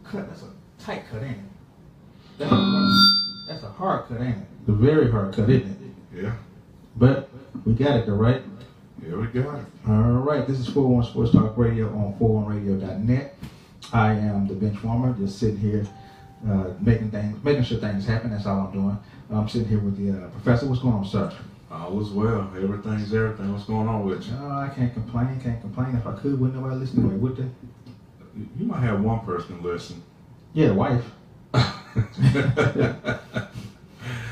cut. That's a tight cut, ain't it? That's a hard cut, ain't it? A very hard cut, isn't it? Yeah. But we got it though, right? Yeah, we got it. All right. This is 401 Sports Talk Radio on 401radio.net. I am the bench warmer, just sitting here, making sure things happen. That's all I'm doing. I'm sitting here with the professor. What's going on, sir? All is well. Everything's everything. What's going on with you? I can't complain. If I could, wouldn't nobody listen to me, would they? You might have one person listen. Yeah, the wife.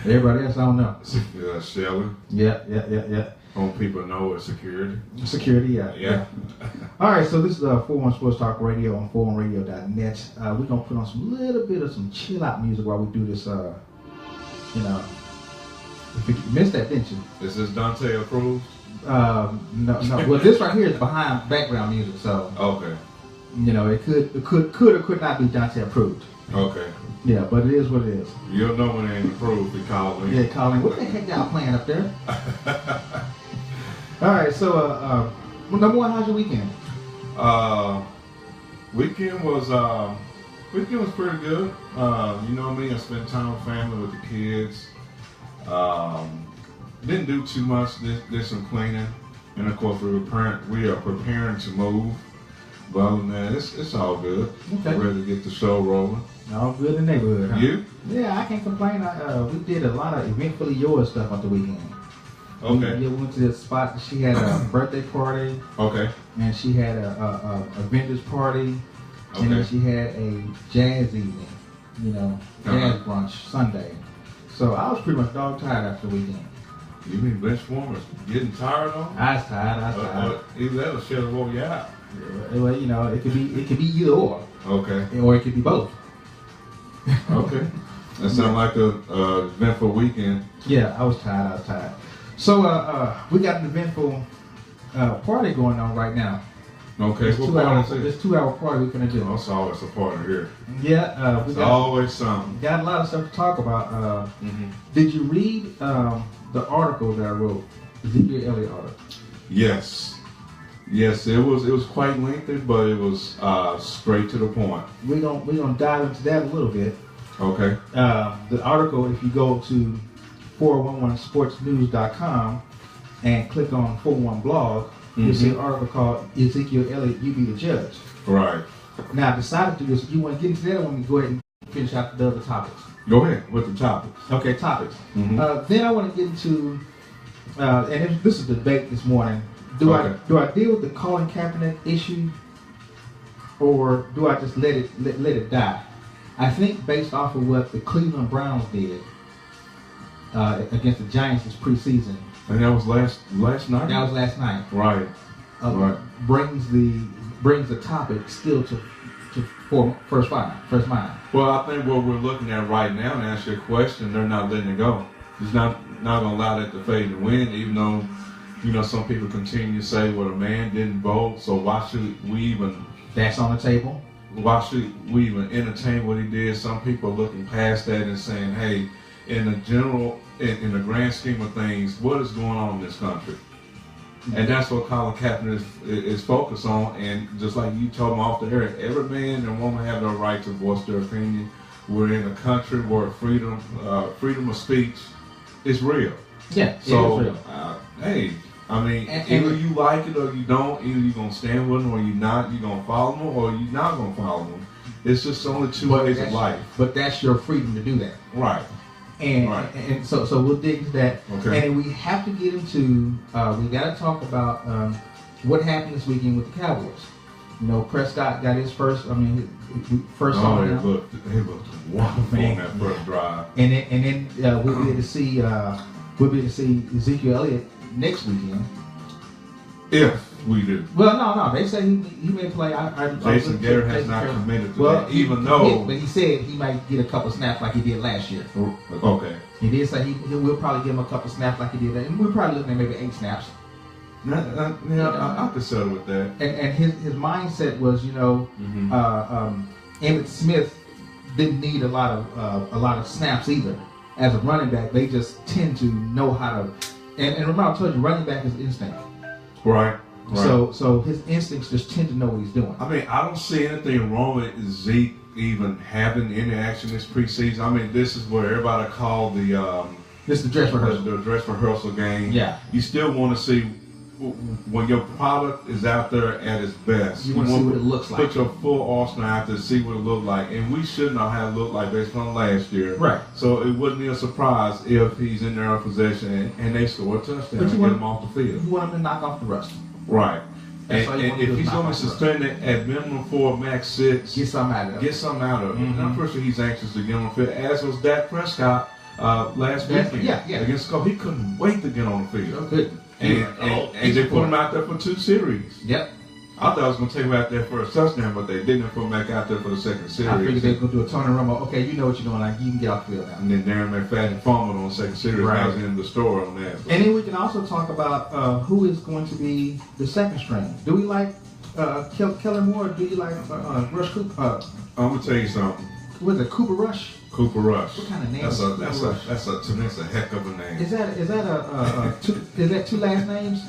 Everybody else, I don't know. Shelly. Yeah. Home people know it's security. Security, Yeah. All right, so this is 401 Sports Talk Radio on 401radio.net. We're going to put on some chill out music while we do this, If you missed that, didn't you? Is this Dante approved? No. Well, this right here is behind background music, so Okay. It could or could not be Dante approved. Okay. Yeah, but it is what it is. You'll know when it ain't approved. You call me. Yeah, calling. What the heck y'all playing up there? All right, so number one, how's your weekend? Weekend was pretty good. You know me, I spent time with family, with the kids. Didn't do too much. Did some cleaning, and of course we are preparing to move. But other than that, it's all good. Okay. Ready to get the show rolling. All good in the neighborhood, huh? You? Yeah, I can't complain. We did a lot of Eventfully Yours stuff on the weekend. Okay. We went to this spot. She had a birthday party. Okay. And she had a vendor's party. Okay. And then she had a jazz evening. Jazz brunch Sunday. So I was pretty much dog tired after the weekend. You mean bench warmers getting tired on? I was tired. Either that or should have woke you out. Yeah, well, it could be either or. Okay. Or it could be both. Okay. That sounds like a eventful weekend. Yeah, I was tired. So we got an eventful party going on right now. Okay. This 2-hour party we're gonna do. That's always a part here. Yeah, it's always something. Got a lot of stuff to talk about. Did you read the article that I wrote, Ezekiel Elliott article? Yes, it was quite lengthy, but it was straight to the point. We're gonna dive into that a little bit. Okay. The article, if you go to 411sportsnews.com and click on 411 blog, you'll see an article called Ezekiel Elliott, You Be the Judge. Right. Now I decided to do this. You want to get into that, or want me to go ahead and finish out the other topics? Go ahead with the topics. Okay, topics. Then I want to get into, and this is the debate this morning. Do I deal with the Colin Kaepernick issue, or do I just let it die? I think based off of what the Cleveland Browns did against the Giants this preseason. And that was last night. That was last night. Right. Right. Brings the topic still to first mind. Well, I think what we're looking at right now, to answer your question, they're not letting it go. It's not gonna allow that to fade and win, even though some people continue to say, well, the man didn't vote, so why should we even? That's on the table. Why should we even entertain what he did? Some people are looking past that and saying, hey, in the grand scheme of things, what is going on in this country? And that's what Colin Kaepernick is focused on. And just like you told him off the air, every man and woman have the right to voice their opinion. We're in a country where freedom of speech is real. Yeah, so, it is real. Hey, I mean, either you like it or you don't. Either you're going to stand with them or you're not. You're going to follow them or you're not going to follow them. It's just only two ways of life. But that's your freedom to do that. Right. And so we'll dig into that. Okay. And we have to get into, we got to talk about what happened this weekend with the Cowboys. Prescott got his first, first song. He looked wonderful on that first drive. And then we'll be able to see Ezekiel Elliott next weekend. If we do. Well, no. They say he may play. Jason Garrett has not committed to that, even though. But he said he might get a couple snaps like he did last year. Okay. He did say we'll probably give him a couple snaps like he did that, and we're probably looking at maybe 8 snaps. I could settle with that. And his mindset was, Emmitt Smith didn't need a lot of snaps either. As a running back, they just tend to know how to. And remember, I told you, running back is instinct. Right. So his instincts just tend to know what he's doing. I don't see anything wrong with Zeke even having any action this preseason. I mean, this is where everybody called the This is the dress rehearsal. The dress rehearsal game. Yeah. You still want to see when your product is out there at its best. You want to see what it looks like. Put your full arsenal out there, see what it looked like. And we should not have looked like based on last year. Right. So it wouldn't be a surprise if he's in their possession and they score a touchdown and get him off the field. You want him to knock off the rust. Right. That's all you And want to if do is he's knock going to off the rust. suspend it at minimum 4, max 6, Get something out of it. get something out of it. Mhm. And I'm pretty sure he's anxious to get on the field, as was Dak Prescott last weekend yeah. against Colts. He couldn't wait to get on the field. Good. And they put him out there for 2 series. Yep. I thought I was going to take him out there for a touchdown, but they didn't put him back out there for the second series. I figured they were going to do a Tony Romo. Okay, you know what you're doing. Like, you can get off the field now. And then Darren McFadden fumbled on the second series. Right. I was in the store on that. And then we can also talk about who is going to be the second string. Do we like Kellen Moore? Or do you like Rush Cooper? I'm going to tell you something. What is it, Cooper Rush? Cooper Rush. What kind of name That's is a Cooper that's Rush? a that's a to me it's a heck of a name. Is that two last names?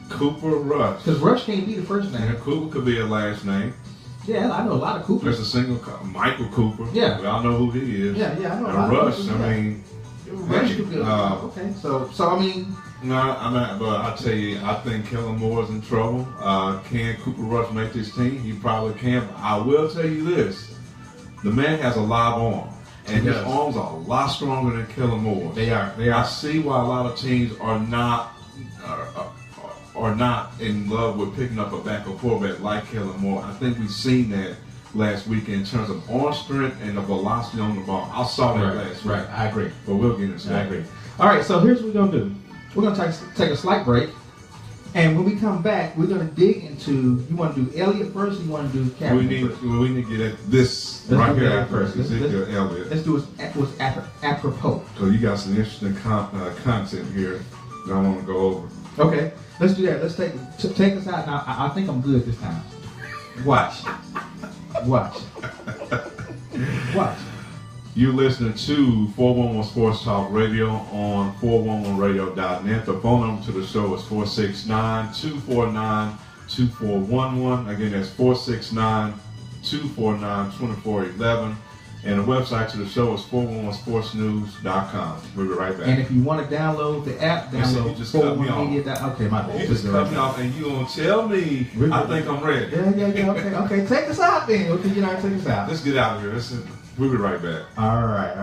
Cooper Rush. Because Rush can't be the first And name. Cooper could be a last name. Yeah, I know a lot of Coopers. There's a single Michael Cooper. Yeah. We all know who he is. Yeah, I know a And lot Rush, of Coopers. I mean, Rush could be okay. So I mean, no, I'm not. But I tell you, I think Kellen Moore's in trouble. Can Cooper Rush make this team? He probably can. But I will tell you this: the man has a live arm, and He his does. arms are a lot stronger than Kellen Moore. they are. I see why a lot of teams are not in love with picking up a backup quarterback like Kellen Moore. I think we've seen that last week in terms of arm strength and the velocity on the ball. I saw that last week. Right, I agree. But we'll get into that. I agree. All right, so here's what we're gonna do. We're gonna take a slight break, and when we come back, we're gonna dig into. You want to do Elliott first, or you want to do We Kaepernick need first? we need to get at this Let's right do here that first. first. Ezekiel Elliott. Let's do what's apropos. So you got some interesting content here that I want to go over. Okay, let's do that. Let's take us out now. I think I'm good this time. Watch. You're listening to 411 Sports Talk Radio on 411radio.net. The phone number to the show is 469-249-2411. Again, that's 469-249-2411. And the website to the show is 411sportsnews.com. We'll be right back. And if you want to download the app, Listen, download you just cut me 41media. Okay, my bad. You just cut me off and you gonna tell me I think I'm ready. Yeah. Okay, take us out then. Okay, take us out. Let's get out of here. We'll be right back. All right.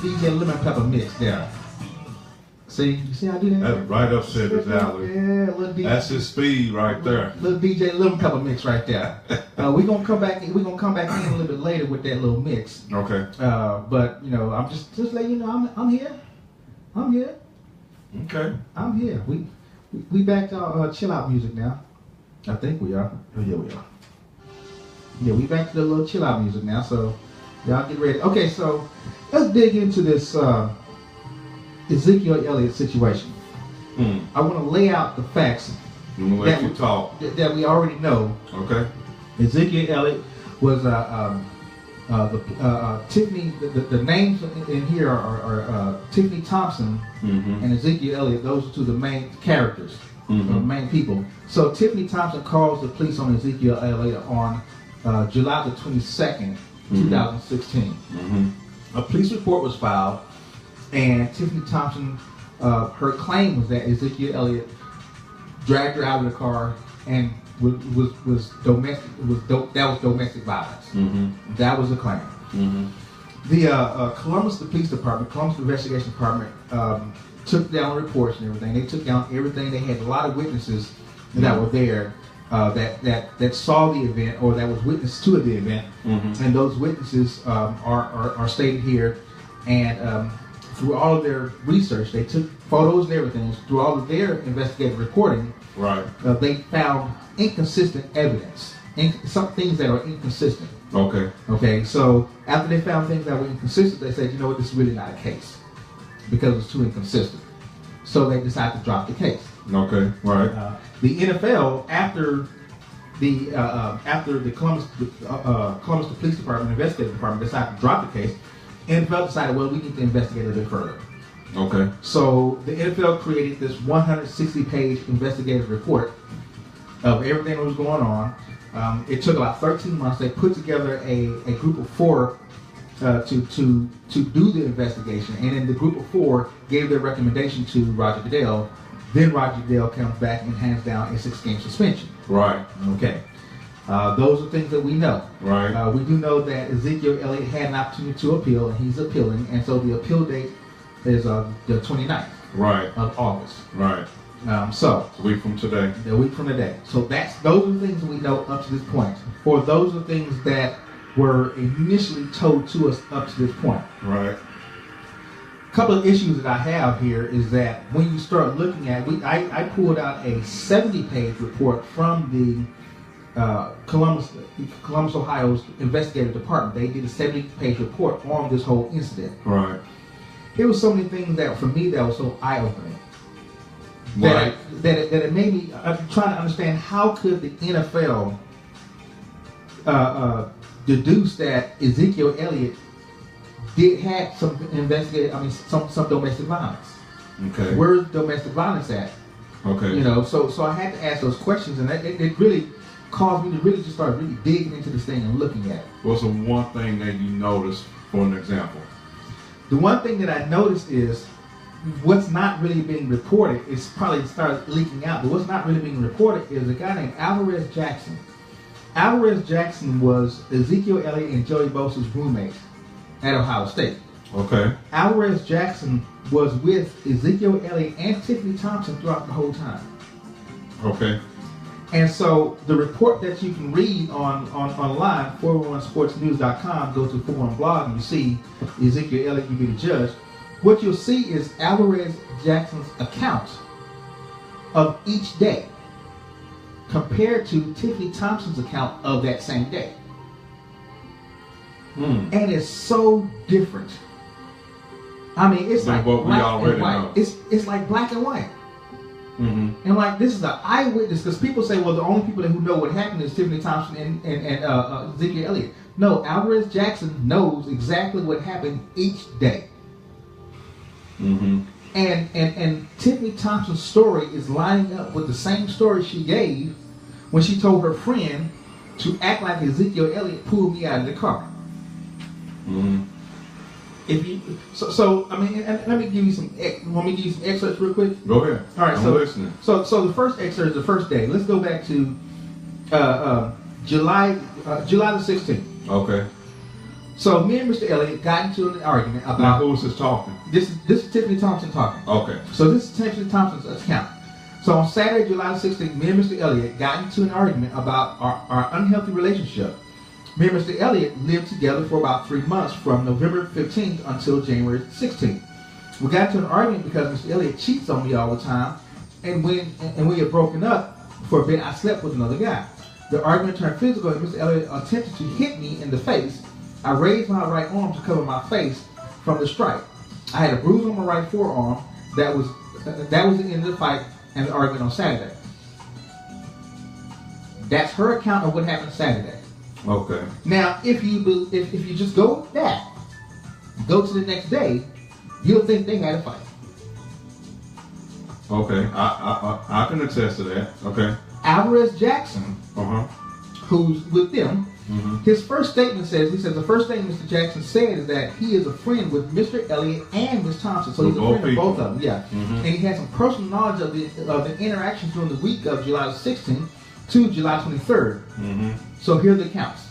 DJ Lemon Pepper mix there. See, you see how I do that? That's right up his alley. Yeah, little DJ. That's his speed right there. Little DJ Lemon Pepper mix right there. We're gonna come back. We're gonna come back in a little bit later with that little mix. Okay. But you know, I'm just letting you know I'm here. I'm here. Okay. I'm here. We back to our chill out music now. I think we are. Oh yeah, we are. Yeah, we back to the little chill out music now. So y'all get ready. Okay, so let's dig into this Ezekiel Elliott situation. I want to lay out the facts that we already know. Okay. Ezekiel Elliott was Tiffany. The names in here are Tiffany Thompson and Ezekiel Elliott. Those are two of the main characters, the main people. So Tiffany Thompson calls the police on Ezekiel Elliott on July the 22nd, 2016. A police report was filed, and Tiffany Thompson, her claim was that Ezekiel Elliott dragged her out of the car and was domestic. That was domestic violence. That was the claim. The Columbus Police Department, Columbus Investigation Department, took down reports and everything. They took down everything. They had a lot of witnesses that were there that saw the event or that was witness to the event, and those witnesses are stated here. And through all of their research, they took photos and everything. Through all of their investigative reporting, they found inconsistent evidence, some things that are inconsistent. Okay. So after they found things that were inconsistent, they said, you know what, this is really not a case because it's too inconsistent. So they decided to drop the case. Okay. Right. The NFL, after the Columbus Police Department, Investigative Department decided to drop the case, NFL decided, well, we need to investigate a bit further. Okay. So the NFL created this 160-page investigative report of everything that was going on. It took about 13 months. They put together a group of 4 to do the investigation, and then the group of 4 gave their recommendation to Roger Goodell. Then Roger Goodell comes back and hands down a 6-game suspension. Right. Okay. Those are things that we know. Right. We do know that Ezekiel Elliott had an opportunity to appeal, and he's appealing, and so the appeal date is the 29th of August. Right. So a week from today. A week from today. So those are the things that we know up to this point. Or those are things that were initially told to us up to this point. Right. A couple of issues that I have here is that when you start looking at, I pulled out a 70-page report from the Columbus, Ohio's investigative department. They did a 70-page report on this whole incident. Right. There was so many things that, for me, that was so eye-opening. Right. That it made me trying to understand how could the NFL deduce that Ezekiel Elliott did have some some domestic violence. Okay. Where's domestic violence at? Okay. You know, so I had to ask those questions, and it really caused me to really just start really digging into this thing and looking at it. What's the one thing that you noticed, for an example? The one thing that I noticed is what's not really being reported. It's probably started leaking out, but what's not really being reported is a guy named Alvarez Jackson. Alvarez Jackson was Ezekiel Elliott and Joey Bosa's roommate at Ohio State. Okay. Alvarez Jackson was with Ezekiel Elliott and Tiffany Thompson throughout the whole time. Okay. And so the report that you can read online, 411sportsnews.com, go to 411 blog and you see Ezekiel Elliott, you be the judge. What you'll see is Alvarez Jackson's account of each day compared to Tiffany Thompson's account of that same day. And it's so different. I mean, it's like what we black already and white. know. It's like black and white. And like, this is an eyewitness, because people say, well, the only people who know what happened is Tiffany Thompson and Ezekiel Elliott. No, Alvarez Jackson knows exactly what happened each day. And Tiffany Thompson's story is lining up with the same story she gave when she told her friend to act like Ezekiel Elliott pulled me out of the car. If you I mean, and let me give you some. Want me to give you some excerpts real quick? Go ahead. All right. I'm listening. So the first excerpt is the first day. Let's go back to July the 16th. Okay. So me and Mr. Elliott got into an argument Now, about who was this talking? this is Tiffany Thompson talking. Okay. So this is Tiffany Thompson's account. So on Saturday, July 16th, me and Mr. Elliott got into an argument about our unhealthy relationship. Me and Mr. Elliott lived together for about 3 months from November 15th until January 16th. We got into an argument because Mr. Elliott cheats on me all the time, and when we had broken up for a bit, I slept with another guy. The argument turned physical, and Mr. Elliott attempted to hit me in the face. I raised my right arm to cover my face from the strike. I had a bruise on my right forearm. That was the end of the fight and the argument on Saturday. That's her account of what happened Saturday. Okay. Now, if you just go with that, go to the next day, you'll think they had a fight. Okay. I can attest to that. Okay. Alvarez Jackson, who's with them, his first statement says, the first thing Mr. Jackson said is that he is a friend with Mr. Elliott and Ms. Thompson. So he's a friend of both of them, yeah. And he has some personal knowledge of the interactions during the week of July 16th to July 23rd. So here are the accounts.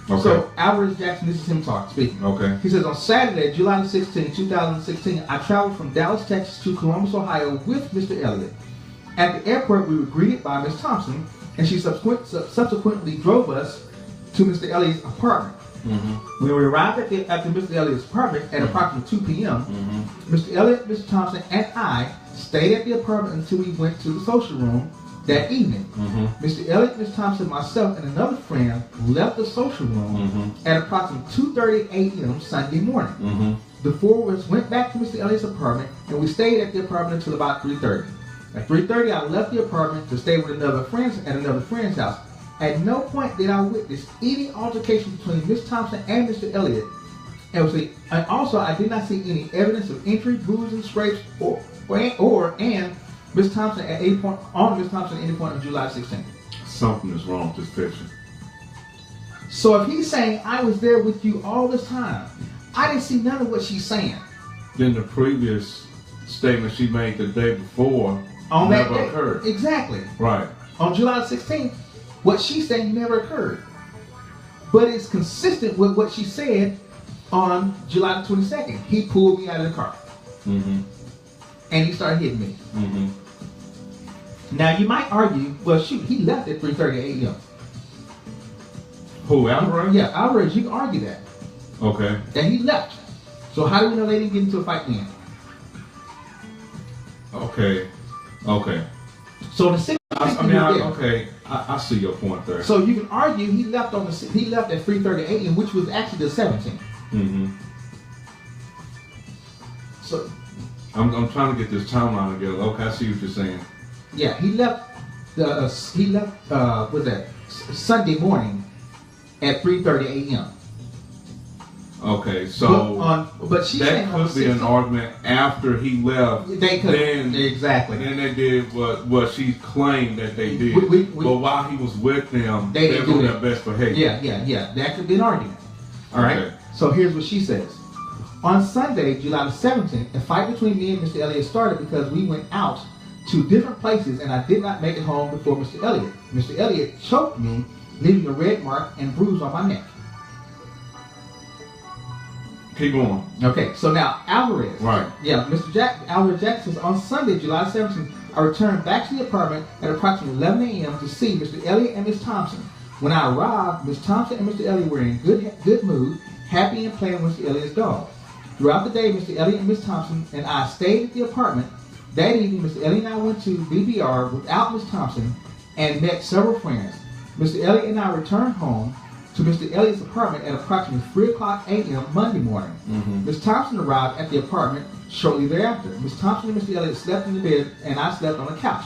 Okay. So Alvarez Jackson, this is him speaking. Okay. He says, on Saturday, July 16, 2016, I traveled from Dallas, Texas to Columbus, Ohio with Mr. Elliott. At the airport, we were greeted by Ms. Thompson, and she subsequently drove us to Mr. Elliott's apartment. When we arrived at Mr. Elliott's apartment at approximately 2 p.m., Mr. Elliott, Mr. Thompson, and I stayed at the apartment until we went to the social room that evening. Mr. Elliott, Ms. Thompson, myself, and another friend left the social room at approximately 2:30 a.m. Sunday morning. The four of us went back to Mr. Elliott's apartment, and we stayed at the apartment until about 3:30. At 3:30, I left the apartment to stay with another friend's house. At no point did I witness any altercation between Ms. Thompson and Mr. Elliott. And also, I did not see any evidence of injury, bruising, scrapes, or Ms. Thompson at any point on July 16th. Something is wrong with this picture. So if he's saying I was there with you all this time, I didn't see none of what she's saying. Then the previous statement she made the day before on never that day, occurred. Exactly. Right. On July 16th, what she's saying never occurred. But it's consistent with what she said on July 22nd. He pulled me out of the car. And he started hitting me. Now you might argue, well shoot, he left at 3:30 a.m. Who, Alvarez? Yeah, Alvarez, you can argue that. Okay. That he left. So how do we know they didn't get into a fight then? Okay. So the six. I see your point there. So you can argue he left at 3:30 a.m., which was actually the 17th. So I'm trying to get this timeline together. Okay, I see what you're saying. Yeah, he left Sunday morning at 3:30 a.m. Okay, so but she that could be an argument after he left. They could exactly. Then they did what she claimed that they did. But while he was with them, they were their best behavior. Yeah. That could be an argument. All right. Okay. So here's what she says. On Sunday, July the 17th, a fight between me and Mr. Elliott started because we went out to different places and I did not make it home before Mr. Elliott. Mr. Elliott choked me, leaving a red mark and bruise on my neck. Keep going. Okay, so now Alvarez. Right. Yeah, Alvarez Jackson says, on Sunday, July 17th, I returned back to the apartment at approximately 11 a.m. to see Mr. Elliott and Ms. Thompson. When I arrived, Ms. Thompson and Mr. Elliott were in good mood, happy and playing with Mr. Elliott's dog. Throughout the day, Mr. Elliott and Ms. Thompson and I stayed at the apartment. That evening, Mr. Elliott and I went to BBR without Ms. Thompson and met several friends. Mr. Elliott and I returned home to Mr. Elliott's apartment at approximately 3 o'clock a.m. Monday morning. Ms. Thompson arrived at the apartment shortly thereafter. Ms. Thompson and Mr. Elliott slept in the bed and I slept on a couch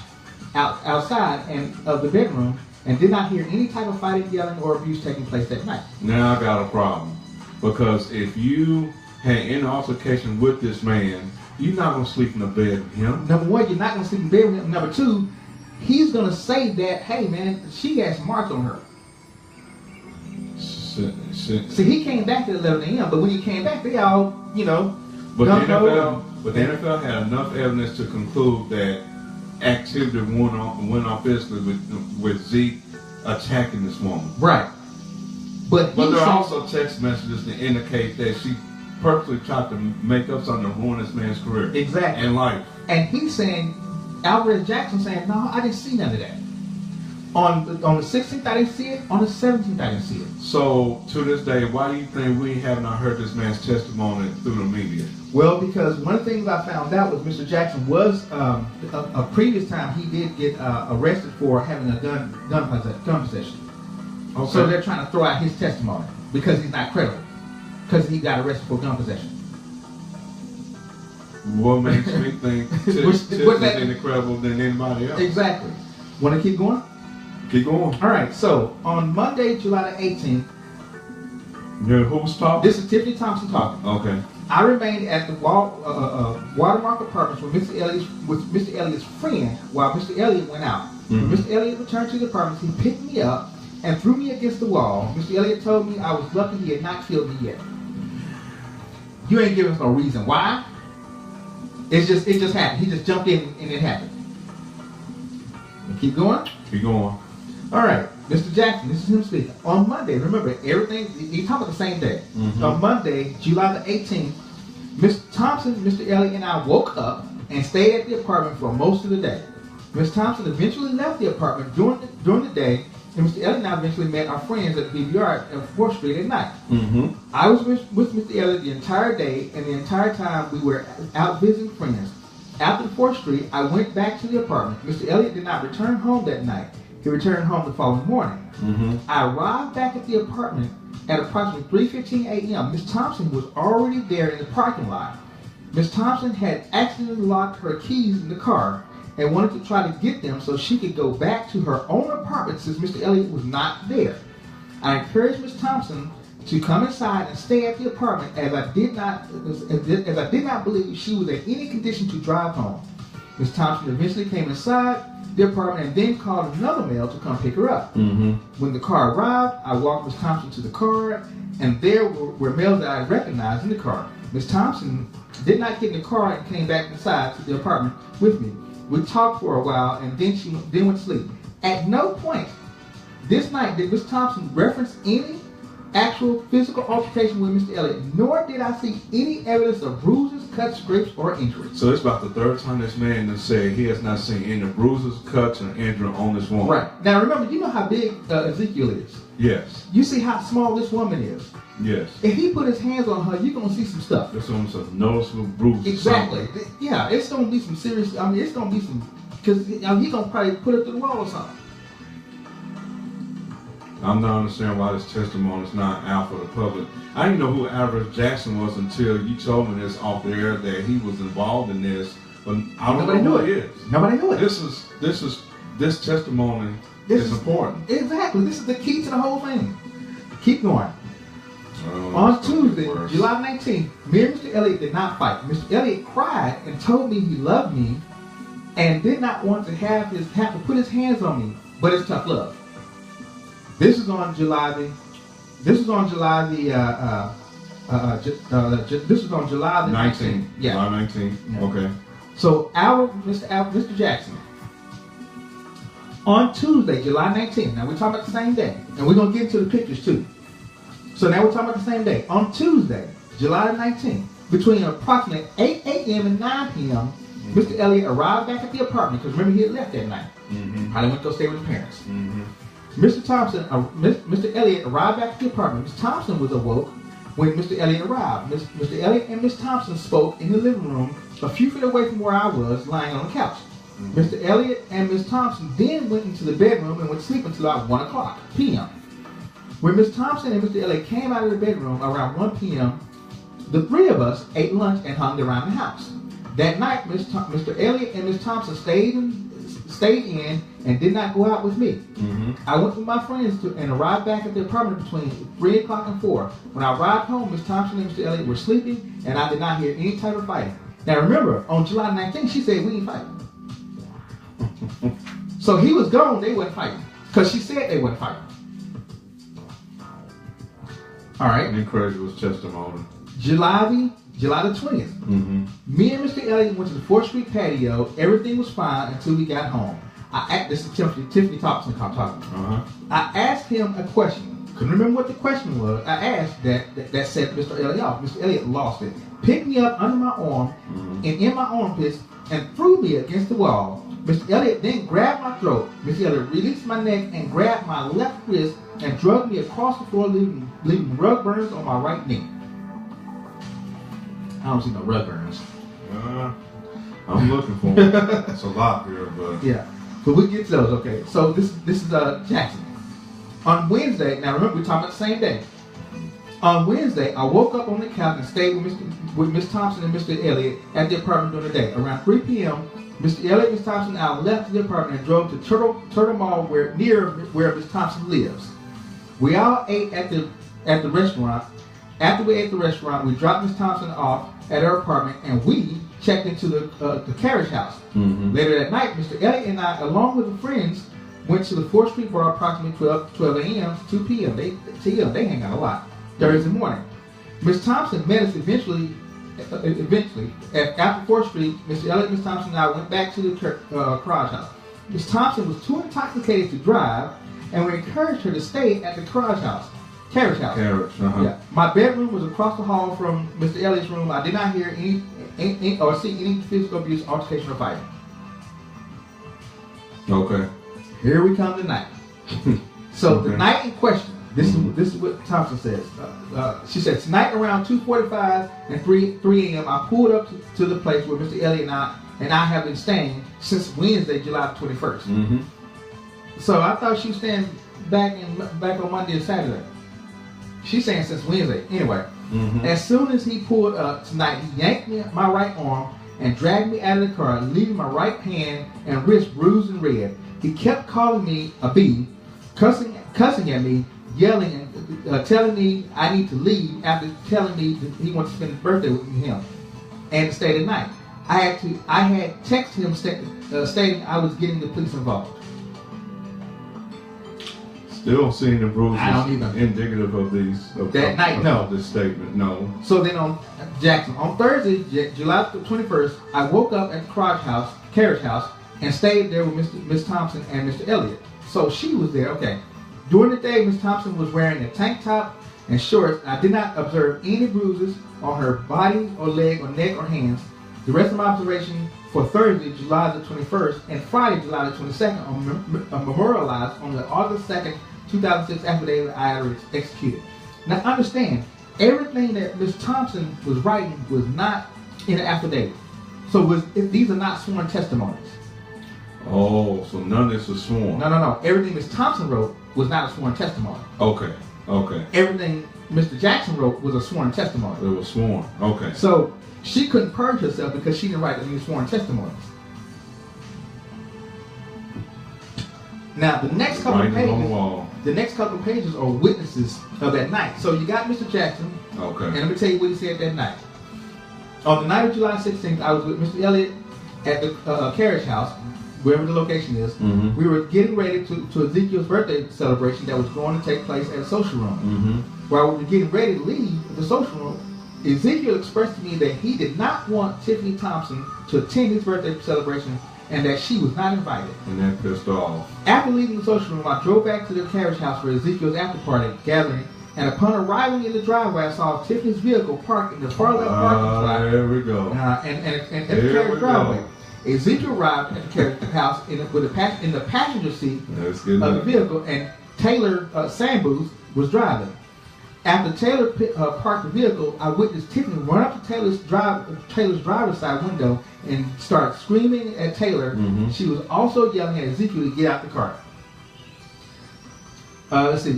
outside of the bedroom and did not hear any type of fighting, yelling, or abuse taking place that night. Now I got a problem. Because if you had any altercation with this man, you're not going to sleep in the bed with him. Number one, you're not going to sleep in bed with him. Number two, he's going to say that, hey man, she has marks on her. See, he came back at 11 a.m., but when he came back, they all, But the NFL had enough evidence to conclude that activity went on physically with Zeke attacking this woman. Right. But there are also text messages to indicate that she purposely tried to make up something to ruin this man's career. Exactly. And life. And he's saying, Alvarez Jackson saying, no, I didn't see none of that. On the 16th, I didn't see it. On the 17th, I didn't see it. So, to this day, why do you think we have not heard this man's testimony through the media? Well, because one of the things I found out was Mr. Jackson was, a previous time, he did get arrested for having a gun possession. Okay. So they're trying to throw out his testimony because he's not credible. Because he got arrested for gun possession. What makes me think Tiff is any credible than anybody else? Exactly. Want to keep going? Keep going. All right. So on Monday, July the 18th. Yeah, who's talking? This is Tiffany Thompson talking. Okay. I remained at the Watermark Apartments with Mr. Elliott's friend while Mr. Elliott went out. Mm-hmm. When Mr. Elliott returned to the apartments, he picked me up and threw me against the wall. Mr. Elliott told me I was lucky he had not killed me yet. You ain't giving us no reason why. It just happened. He just jumped in and it happened. Keep going? Keep going. All right, Mr. Jackson, this is him speaking. On Monday, remember, everything, he's talking about the same day. Mm-hmm. On Monday, July the 18th, Mr. Thompson, Mr. Elliott, and I woke up and stayed at the apartment for most of the day. Ms. Thompson eventually left the apartment during the day, and Mr. Elliott and I eventually met our friends at the BBR at 4th Street at night. Mm-hmm. I was with Mr. Elliott the entire day, and the entire time we were out visiting friends. After 4th Street, I went back to the apartment. Mr. Elliott did not return home that night. He returned home the following morning. Mm-hmm. I arrived back at the apartment at approximately 3:15 a.m. Ms. Thompson was already there in the parking lot. Ms. Thompson had accidentally locked her keys in the car and wanted to try to get them so she could go back to her own apartment since Mr. Elliott was not there. I encouraged Ms. Thompson to come inside and stay at the apartment as I did not believe she was in any condition to drive home. Ms. Thompson eventually came inside the apartment and then called another male to come pick her up. Mm-hmm. When the car arrived, I walked Ms. Thompson to the car, and there were males that I recognized in the car. Ms. Thompson did not get in the car and came back inside to the apartment with me. We talked for a while, and then she went to sleep. At no point this night did Ms. Thompson reference any actual physical altercation with Mr. Elliott, nor did I see any evidence of bruises, cuts, scrapes, or injuries. So it's about the third time this man has said he has not seen any bruises, cuts, and injury on this woman. Right. Now remember, you know how big Ezekiel is. Yes. You see how small this woman is. Yes. If he put his hands on her, you're going to see some stuff. This woman's a noticeable bruise. Exactly. Yeah, it's going to be some serious, it's going to be some, because he's going to probably put it through the wall or something. I'm not understanding why this testimony is not out for the public. I didn't know who Alvarez Jackson was until you told me this off the air that he was involved in this, but I don't know who he is. Nobody knew it. This testimony is important. Exactly. This is the key to the whole thing. Keep going. Oh, On Tuesday, July 19th, me and Mr. Elliott did not fight. Mr. Elliott cried and told me he loved me and did not want to have to put his hands on me, but it's tough love. This is on July the 19th. Yeah. July 19th. Yeah. Okay. So Mr. Jackson. On Tuesday, July 19th. Now we're talking about the same day, and we're gonna get into the pictures too. So now we're talking about the same day. On Tuesday, July 19th, between approximately 8 a.m. and 9 p.m., Mr. Elliott arrived back at the apartment because remember he had left that night. Mm-hmm. Probably went to go stay with his parents. Mm-hmm. Mr. Elliott arrived back at the apartment. Ms. Thompson was awoke when Mr. Elliott arrived. Mr. Elliott and Ms. Thompson spoke in the living room a few feet away from where I was, lying on the couch. Mm-hmm. Mr. Elliott and Ms. Thompson then went into the bedroom and went to sleep until about 1 o'clock p.m. When Ms. Thompson and Mr. Elliott came out of the bedroom around 1 p.m., the three of us ate lunch and hung around the house. That night, Mr. Elliott and Ms. Thompson stayed in and did not go out with me. Mm-hmm. I went with my friends and arrived back at the apartment between 3 o'clock and 4. When I arrived home, Ms. Thompson and Mr. Elliott were sleeping, and I did not hear any type of fighting. Now remember, on July 19th, she said we ain't fighting. So he was gone, they wasn't fighting. Because she said they wasn't fighting. All right. And incredible testimony. July the 20th. Mm-hmm. Me and Mr. Elliott went to the 4th Street patio. Everything was fine until we got home. This is Tiffany Thompson talking. Uh-huh. I asked him a question couldn't remember what the question was. I asked that set Mr. Elliott off. Mr. Elliott lost it. Picked me up under my arm and in my armpits and threw me against the wall. Mr. Elliott then grabbed my throat. Mr. Elliott released my neck and grabbed my left wrist and dragged me across the floor, leaving rug burns on my right knee. I don't see no rug burns. I'm looking for them. It's a lot here, but yeah. So we get to those. Okay. So this is Jackson. On Wednesday, now remember we're talking about the same day. On Wednesday, I woke up on the couch and stayed with Miss Thompson and Mr. Elliott at the apartment during the day. Around 3 p.m., Mr. Elliott, Miss Thompson, and I left the apartment and drove to Turtle Mall, near where Miss Thompson lives. We all ate at the restaurant. After we ate at the restaurant, we dropped Miss Thompson off at her apartment and we checked into the carriage house. Later that night, Mr. Elliott and I, along with the friends, went to the 4th Street bar approximately 12 a.m. to 2 p.m. They hang out a lot. Thursday morning. Miss Thompson met us eventually after 4th Street. Mr. Elliott, Miss Thompson, and I went back to the garage house. Miss Thompson was too intoxicated to drive, and we encouraged her to stay at the carriage house. Yeah. My bedroom was across the hall from Mr. Elliott's room. I did not hear any or see any physical abuse, altercation, or fighting. Okay. Here we come tonight. So the night in question. This is what Thompson says. She said, tonight around 2:45 and 3 a.m. I pulled up to the place where Mr. Elliott and I have been staying since Wednesday, July 21st. So I thought she was staying back on Monday and Saturday. She's saying since Wednesday. Anyway, as soon as he pulled up tonight, he yanked me my right arm and dragged me out of the car, leaving my right hand and wrist bruised and red. He kept calling me a B, cussing at me, yelling and telling me I need to leave after telling me that he wants to spend his birthday with him and to stay the night. I had texted him stating I was getting the police involved. Still seeing the bruises I don't even indicative of this statement. No. So then on Jackson, on Thursday, July 21st, I woke up at the carriage house, and stayed there with Miss Thompson and Mr. Elliott. So she was there. Okay. During the day, Miss Thompson was wearing a tank top and shorts. I did not observe any bruises on her body or leg or neck or hands. The rest of my observation for Thursday, July the 21st, and Friday, July the 22nd, are memorialized on the August 2nd, 2006 affidavit I had executed. Now understand, everything that Miss Thompson was writing was not in the affidavit. So these are not sworn testimonies. Oh, so none of this was sworn? No. Everything Miss Thompson wrote was not a sworn testimony. Okay. Everything Mr. Jackson wrote was a sworn testimony. It was sworn. Okay. So she couldn't purge herself because she didn't write any sworn testimonies. Now the next couple of pages are witnesses of that night. So you got Mr. Jackson. Okay. And let me tell you what he said that night. On the night of July 16th, I was with Mr. Elliott at the carriage house, wherever the location is. We were getting ready to Ezekiel's birthday celebration that was going to take place at a social room. While we were getting ready to leave the social room, Ezekiel expressed to me that he did not want Tiffany Thompson to attend his birthday celebration and that she was not invited. And that pissed off. After leaving the social room, I drove back to the carriage house for Ezekiel's after party gathering, and upon arriving in the driveway, I saw Tiffany's vehicle parked in the far left parking lot. There we go. And the carriage driveway. Ezekiel arrived at the carriage house in the passenger seat of the vehicle, and Taylor Sambooth was driving. After Taylor parked the vehicle, I witnessed Tiffany run up to Taylor's driver's side window and start screaming at Taylor. She was also yelling at Ezekiel to get out the car.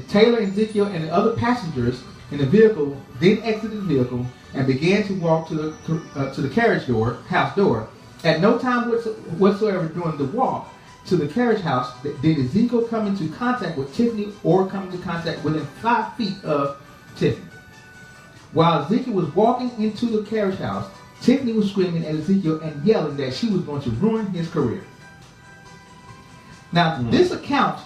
Taylor, Ezekiel, and the other passengers in the vehicle then exited the vehicle and began to walk to the carriage house door. At no time whatsoever during the walk to the carriage house did Ezekiel come into contact with Tiffany or come into contact within 5 feet of Tiffany. While Ezekiel was walking into the carriage house, Tiffany was screaming at Ezekiel and yelling that she was going to ruin his career. Now, this account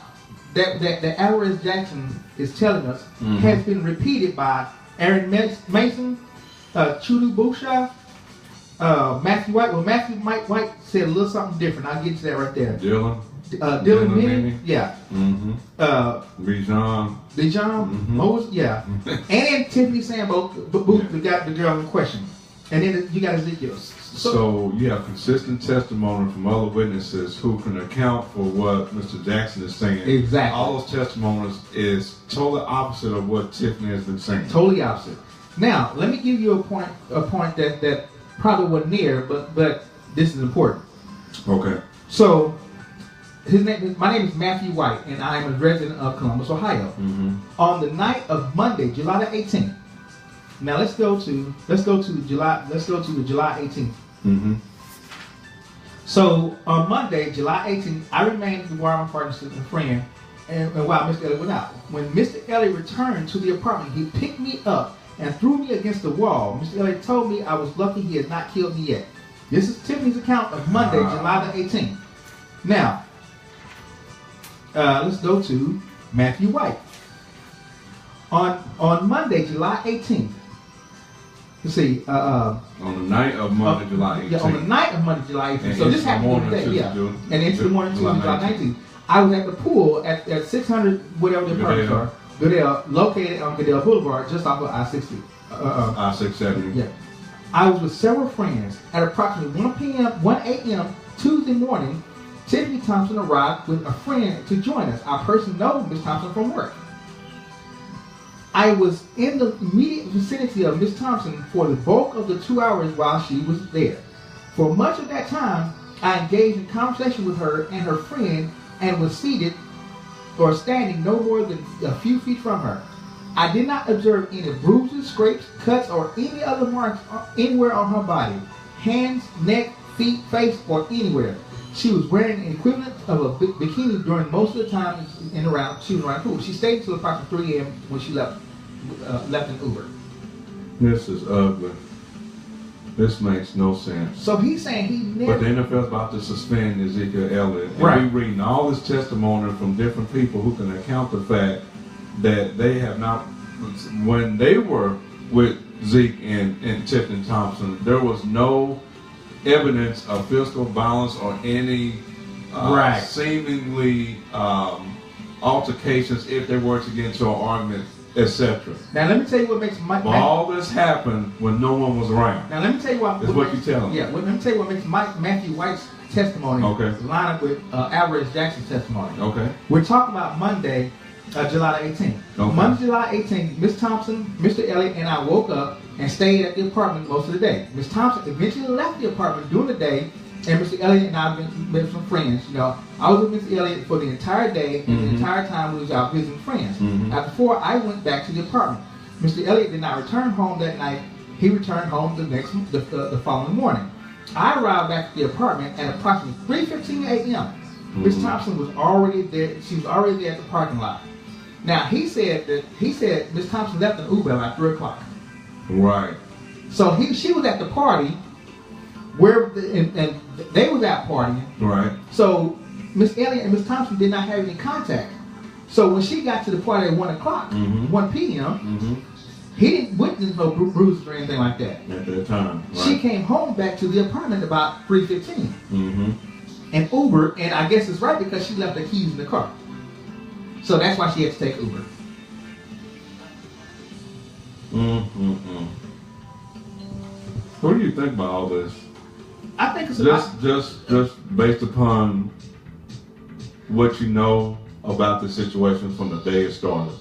that Alvarez Jackson is telling us has been repeated by Aaron Mason, Chudu Busha, Matthew White. Well, Matthew White said a little something different. I'll get to that right there. Dylan Minnie, yeah. Mm-hmm. Bijan. Bijan, Moses, yeah. And then Tiffany Sambo, Booth, the girl in question. And then you got Ezekiel. So you have consistent testimony from other witnesses who can account for what Mr. Jackson is saying. Exactly. All those testimonies is totally opposite of what Tiffany has been saying. Totally opposite. Now, let me give you a point that probably wasn't there, but this is important. Okay. So, my name is Matthew White, and I am a resident of Columbus, Ohio. Mm-hmm. On the night of Monday, July the 18th. Now let's go to the July 18th. Mm-hmm. So on Monday, July 18th, I remained with one of my partners and friend, and while Mr. Elliott went out. When Mr. Elliott returned to the apartment, he picked me up and threw me against the wall. Mr. Elliott told me I was lucky he had not killed me yet. This is Tiffany's account of Monday, July the 18th. Now, let's go to Matthew White. On Monday, July 18th. Let's see. On the night of Monday, July 18th. Yeah, on the night of Monday, July 18th. And So this happened today, yeah. And into the morning, Tuesday, July 19th. I was at the pool at 600, whatever the apartments are, Goodell, located on Goodell Boulevard, just off of I-60. I-670. Yeah. I was with several friends. At approximately 1 a.m. Tuesday morning, Tiffany Thompson arrived with a friend to join us. I personally know Ms. Thompson from work. I was in the immediate vicinity of Ms. Thompson for the bulk of the 2 hours while she was there. For much of that time, I engaged in conversation with her and her friend and was seated or standing no more than a few feet from her. I did not observe any bruises, scrapes, cuts, or any other marks anywhere on her body. Hands, neck, feet, face, or anywhere. She was wearing an equivalent of a bikini during most of the time she was around the pool. She stayed until approximately 3 a.m. when she left in Uber. This is ugly. This makes no sense. So he's saying he never... But the NFL's about to suspend Ezekiel Elliott. And right. we reading all this testimony from different people who can account the fact that they have not... When they were with Zeke and Tiffany Thompson, there was no evidence of physical violence or any seemingly altercations if they were to get into an argument, etc. Now let me tell you what makes all this happened when no one was around. Now let me tell you what you tell me. Yeah, let me tell you what makes Matthew White's testimony line up with Alvarez Jackson's testimony. Okay. We're talking about Monday, July 18th. Okay. Monday, July 18th, Miss Thompson, Mr. Elliott, and I woke up and stayed at the apartment most of the day. Miss Thompson eventually left the apartment during the day, and Mr. Elliott and I have been some friends. You know, I was with Mr. Elliott for the entire day, and the entire time we was out visiting friends. After 4, I went back to the apartment. Mr. Elliott did not return home that night. He returned home the following morning. I arrived back at the apartment at approximately 3:15 a.m. Miss Thompson was already there. She was already there at the parking lot. Now he said Miss Thompson left an Uber at 3 o'clock. Right. So she was at the party and they was out partying. Right. So Miss Elliott and Miss Thompson did not have any contact. So when she got to the party at 1 o'clock, 1 p.m., he didn't witness no bruises or anything like that. At that time. Right. She came home back to the apartment about 3:15. And Uber, and I guess it's right because she left the keys in the car. So that's why she had to take Uber. What do you think about all this? I think it's just based upon what you know about the situation from the day it started,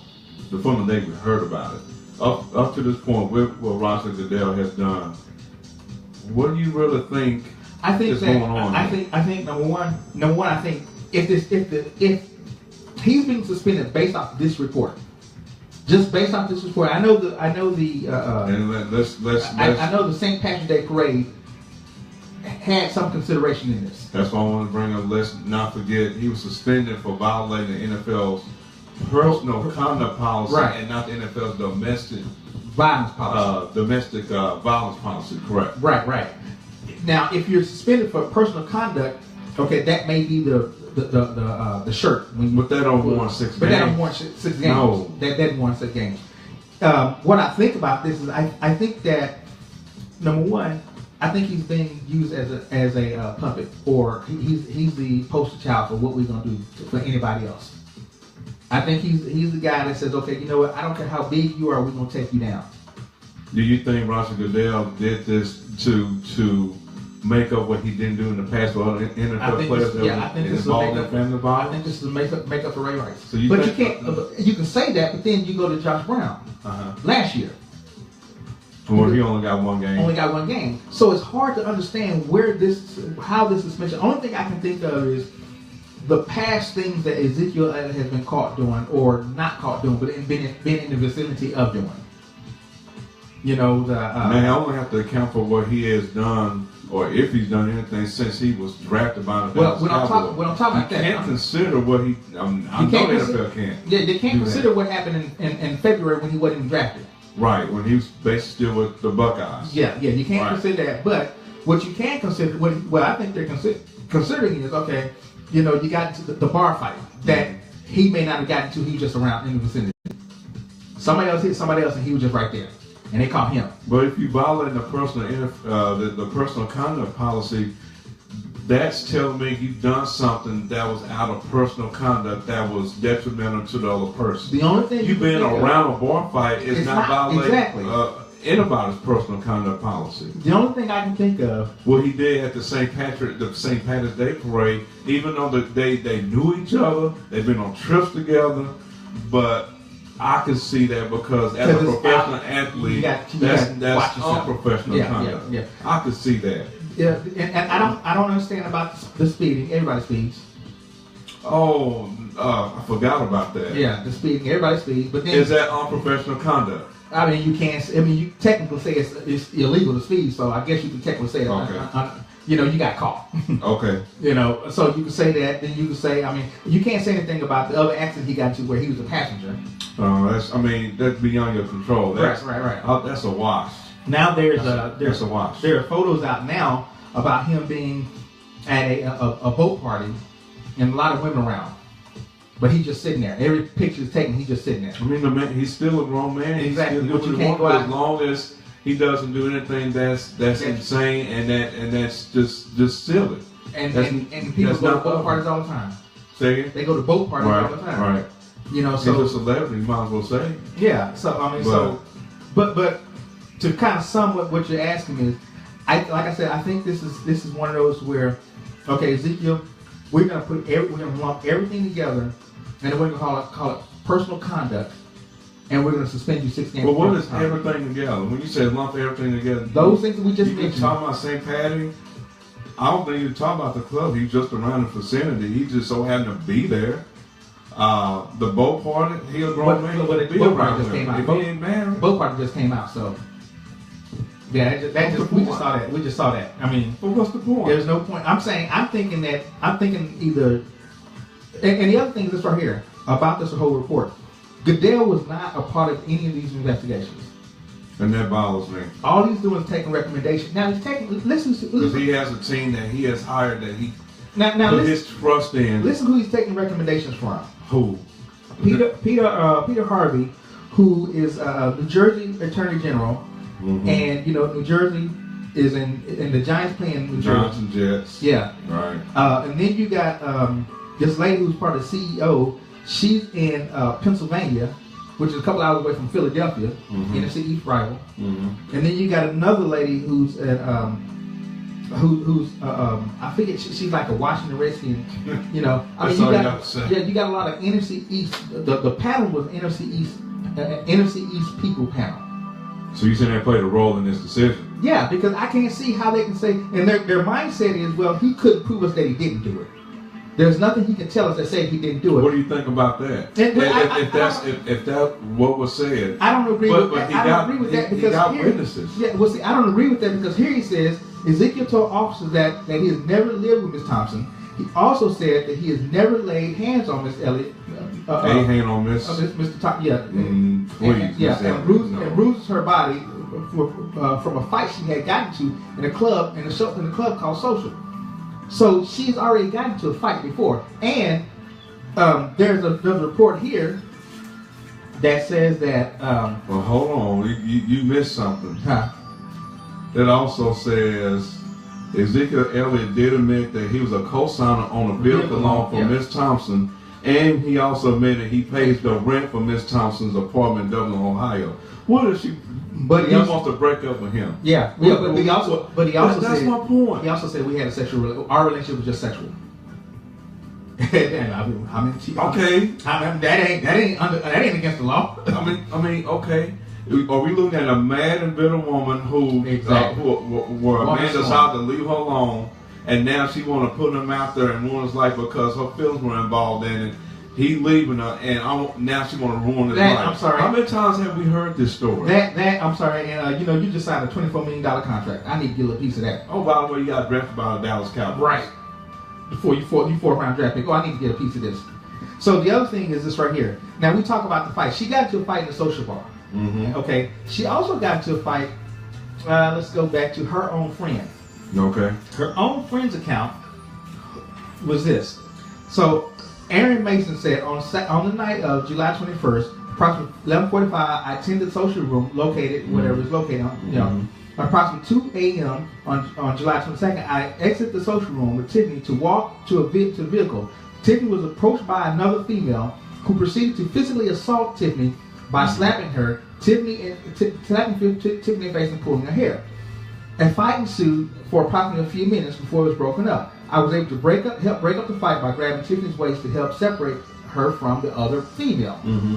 from the day we heard about it, up to this point with what Roger Goodell has done. What do you really think is going on? I think number one, I think if he's being suspended based off this report. Just based off this report, I know the St. Patrick's Day parade had some consideration in this. That's why I want to bring up. Let's not forget he was suspended for violating the NFL's personal conduct policy and not the NFL's domestic violence policy. Domestic violence policy, correct? Right. Now, if you're suspended for personal conduct, okay, that may be the shirt. But that don't warrant 6 games. But that don't warrant 6 games. No. That doesn't warrant 6 games. What I think about this is I think that, number one, I think he's being used as a puppet, or he's the poster child for what we're gonna do for anybody else. I think he's the guy that says, okay, you know what? I don't care how big you are, we're gonna take you down. Do you think Roger Goodell did this to make up what he didn't do in the past with other NFL players that were involved in family violence? I think this is a make up for Ray Rice. So but you can't. You can say that, but then you go to Josh Brown last year. Well, he only got one game. Only got one game. So it's hard to understand how this suspension. Only thing I can think of is the past things that Ezekiel has been caught doing, or not caught doing, but been in the vicinity of doing. You know, man, I only have to account for what he has done, or if he's done anything since he was drafted by the Dallas Cowboys. When I'm talking about that, you can't consider what he. I know the NFL can't. Yeah, they can't consider what happened in February when he wasn't even drafted. Right, when he was basically still with the Buckeyes. Yeah, you can't consider that. But what you can consider, what I think they're considering is, okay, you know, you got into the bar fight that he may not have gotten to. He was just around in the vicinity. Somebody else hit somebody else, and he was just right there, and they caught him. But if you violate the personal conduct policy, that's telling me you've done something that was out of personal conduct that was detrimental to the other person. The only thing you've been around a bar fight is not violating anybody's personal conduct policy. The only thing I can think of, what he did at the St. Patrick's Day parade, even though they knew each other, they've been on trips together, but I can see that because as a professional athlete, that's unprofessional conduct. Yeah. I can see that. Yeah, and I don't understand about the speeding. Everybody speeds. Oh, I forgot about that. Yeah, the speeding. Everybody speeds. But then, is that unprofessional conduct? I mean, you can't. I mean, you technically say it's illegal to speed. So I guess you can technically say, you know, you got caught. Okay. You know, so you can say that. Then you can say, I mean, you can't say anything about the other accident he got into where he was a passenger. That's beyond your control. That's, right. That's a wash. Now there's a wash. There are photos out now about him being at a boat party and a lot of women around, but he's just sitting there. Every picture is taken, he's just sitting there. I mean, the man, he's still a grown man. Exactly. He's still doing what as long as he doesn't do anything that's insane and that's just silly. And people go to boat parties all the time. Say again? They go to boat parties all the time. Right. You know, so he's a celebrity, you might as well say. Yeah. So I mean, but to kind of sum up what you're asking is, like I said, I think this is one of those where, okay, Ezekiel, we're gonna lump everything together, and then we're gonna call it personal conduct, and we're gonna suspend you 6 games. But what is everything together? When you say lump everything together, those things that we just mentioned. You talking about St. Patty? I don't think you're talking about the club. He's just around the vicinity. He just so happened to be there. The boat party, he a grown man. But the boat party just came out. If he ain't married, boat party just came out, so. Yeah, we just saw that. We just saw that. I mean, but what's the point? There's no point. I'm thinking either. And the other thing is this right here about this whole report. Goodell was not a part of any of these investigations. And that bothers me. All he's doing is taking recommendations. Now he's taking. Listen. Because he has a team that he has hired that he now put his trust in. Listen, who he's taking recommendations from. Who? Peter Harvey, who is New Jersey Attorney General. Mm-hmm. And you know, New Jersey is in the Giants playing New Jersey. Giants and Jets. Yeah. Right. And then you got this lady who's part of the CEO. She's in Pennsylvania, which is a couple hours away from Philadelphia, NFC East rival. Mm-hmm. And then you got another lady who's at I forget she's like a Washington Redskin. You know, I mean, you got a lot of NFC East. The panel was NFC East people panel. So you saying they played a role in this decision? Yeah, because I can't see how they can say, and their mindset is, well, he couldn't prove us that he didn't do it. There's nothing he can tell us that say he didn't do it. What do you think about that? If that what was said, I don't agree with that. I don't agree with that because he got witnesses. Yeah, well, see, I don't agree with that because here he says Ezekiel told officers that he has never lived with Miss Thompson. He also said that he has never laid hands on Miss Elliott. Hand on Miss. Mr. Thompson. Yeah. Please. And bruises her body from a fight she had gotten to in a club in the club called Social. So she's already gotten into a fight before, and there's a report here that says that. Well, hold on, you missed something. Huh? that also says Ezekiel Elliott did admit that he was a co-signer on a vehicle loan for Miss Thompson, and he also admitted he pays the rent for Miss Thompson's apartment in Dublin, Ohio. What if she? But he wants to break up with him. Yeah, but he also that's said, my point. He also said we had a sexual. Our relationship was just sexual. And I mean, okay. That ain't against the law. I mean, okay. Are we looking at a mad and bitter woman who, where a man decided to leave her alone, and now she want to put him out there and ruin his life because her feelings were involved in it? He leaving her, and now she want to ruin his life. I'm sorry. How many times have we heard this story? I'm sorry, and you just signed a $24 million contract. I need to get a little piece of that. Oh, by the way, you got drafted by the Dallas Cowboys. Right. Before you 4th-round draft pick. Oh, I need to get a piece of this. So the other thing is this right here. Now we talk about the fight. She got into a fight in the social bar. Mm-hmm. Okay. She also got into a fight. Let's go back to her own friend. Okay. Her own friend's account was this. So Aaron Mason said on the night of July 21st, approximately 11:45, I attended the social room located whatever it's located on. Approximately 2 a.m. on July 22nd, I exited the social room with Tiffany to walk to the vehicle. Tiffany was approached by another female who proceeded to physically assault Tiffany by slapping her, slapping Tiffany in the face and pulling her hair. A fight ensued for approximately a few minutes before it was broken up. I was able to help break up the fight by grabbing Tiffany's waist to help separate her from the other female. Mm-hmm.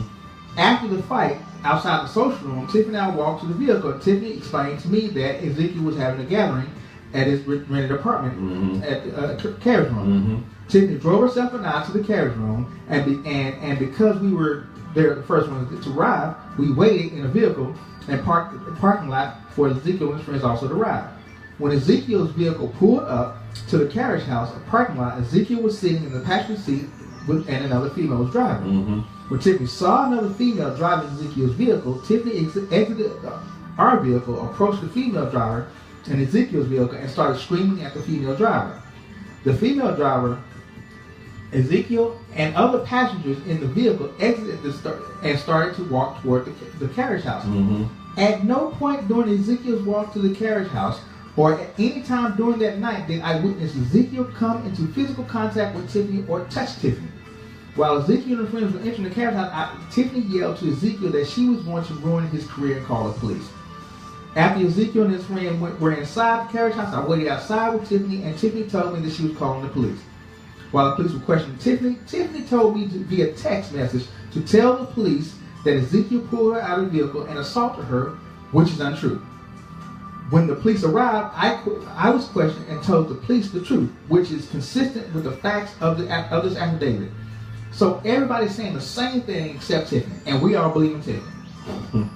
After the fight, outside the social room, Tiffany and I walked to the vehicle. Tiffany explained to me that Ezekiel was having a gathering at his rented apartment at the carriage room. Mm-hmm. Tiffany drove herself and I to the carriage room, and because we were there the first ones to arrive, we waited in a vehicle and parked the parking lot for Ezekiel and his friends also to arrive. When Ezekiel's vehicle pulled up to the carriage house, a parking lot, Ezekiel was sitting in the passenger seat and another female was driving. Mm-hmm. When Tiffany saw another female driving Ezekiel's vehicle, Tiffany exited our vehicle, approached the female driver in Ezekiel's vehicle, and started screaming at the female driver. The female driver, Ezekiel, and other passengers in the vehicle exited and started to walk toward the carriage house. Mm-hmm. At no point during Ezekiel's walk to the carriage house or at any time during that night did I witness Ezekiel come into physical contact with Tiffany or touch Tiffany. While Ezekiel and his friends were entering the carriage house, Tiffany yelled to Ezekiel that she was going to ruin his career and call the police. After Ezekiel and his friend were inside the carriage house, I waited outside with Tiffany, and Tiffany told me that she was calling the police. While the police were questioning Tiffany, Tiffany told me via text message to tell the police that Ezekiel pulled her out of the vehicle and assaulted her, which is untrue. When the police arrived, I was questioned and told the police the truth, which is consistent with the facts of this affidavit. So everybody's saying the same thing except Tiffany, and we all believe in Tiffany.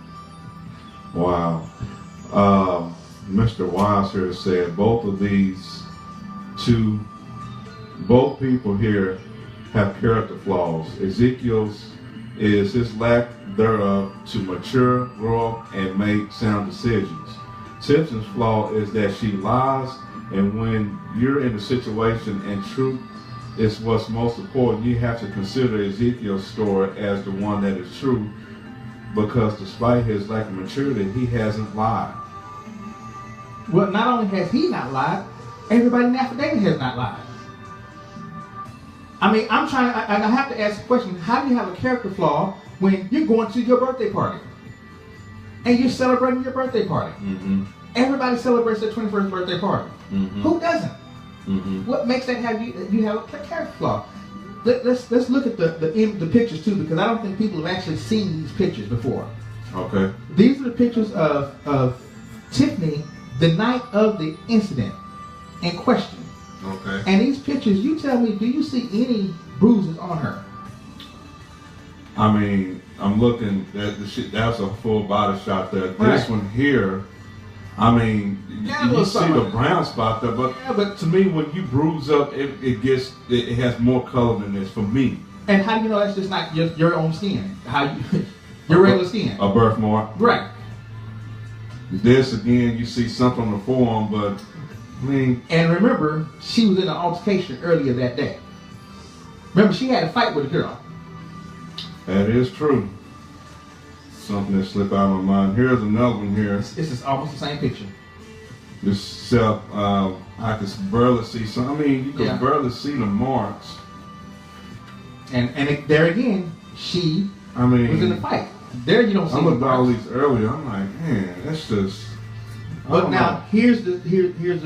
Wow. Mr. Wise here said both people here have character flaws. Ezekiel's is his lack thereof to mature, grow up, and make sound decisions. Tiffany's flaw is that she lies, and when you're in a situation and truth is what's most important, you have to consider Ezekiel's story as the one that is true, because despite his lack of maturity, he hasn't lied. Well, not only has he not lied, everybody in the affidavit has not lied. I mean, I have to ask the question, how do you have a character flaw when you're going to your birthday party? And you're celebrating your birthday party. Mm-hmm. Everybody celebrates their 21st birthday party. Mm-hmm. Who doesn't? Mm-hmm. What makes that have you have a character flaw? Let's look at the pictures too, because I don't think people have actually seen these pictures before. Okay. These are the pictures of Tiffany the night of the incident in question. Okay. And these pictures, you tell me, do you see any bruises on her? I mean, I'm looking at the shit. That's a full body shot there. Right. This one here, I mean, you see the brown spot there, but to me, when you bruise up, it has more color than this for me. And how do you know that's just not your own skin? Your regular skin? A birthmark. Right. This again, you see something on the forearm, but I mean. And remember, she was in an altercation earlier that day. Remember, she had a fight with a girl. That is true. Something that slipped out of my mind. Here's another one here. This is almost the same picture. yourself. I could barely see some. I mean, you could barely see the marks. And there again, she was in the fight. There you don't see. I the looked at all marks. these earlier. I'm like, man, that's just. But now here's the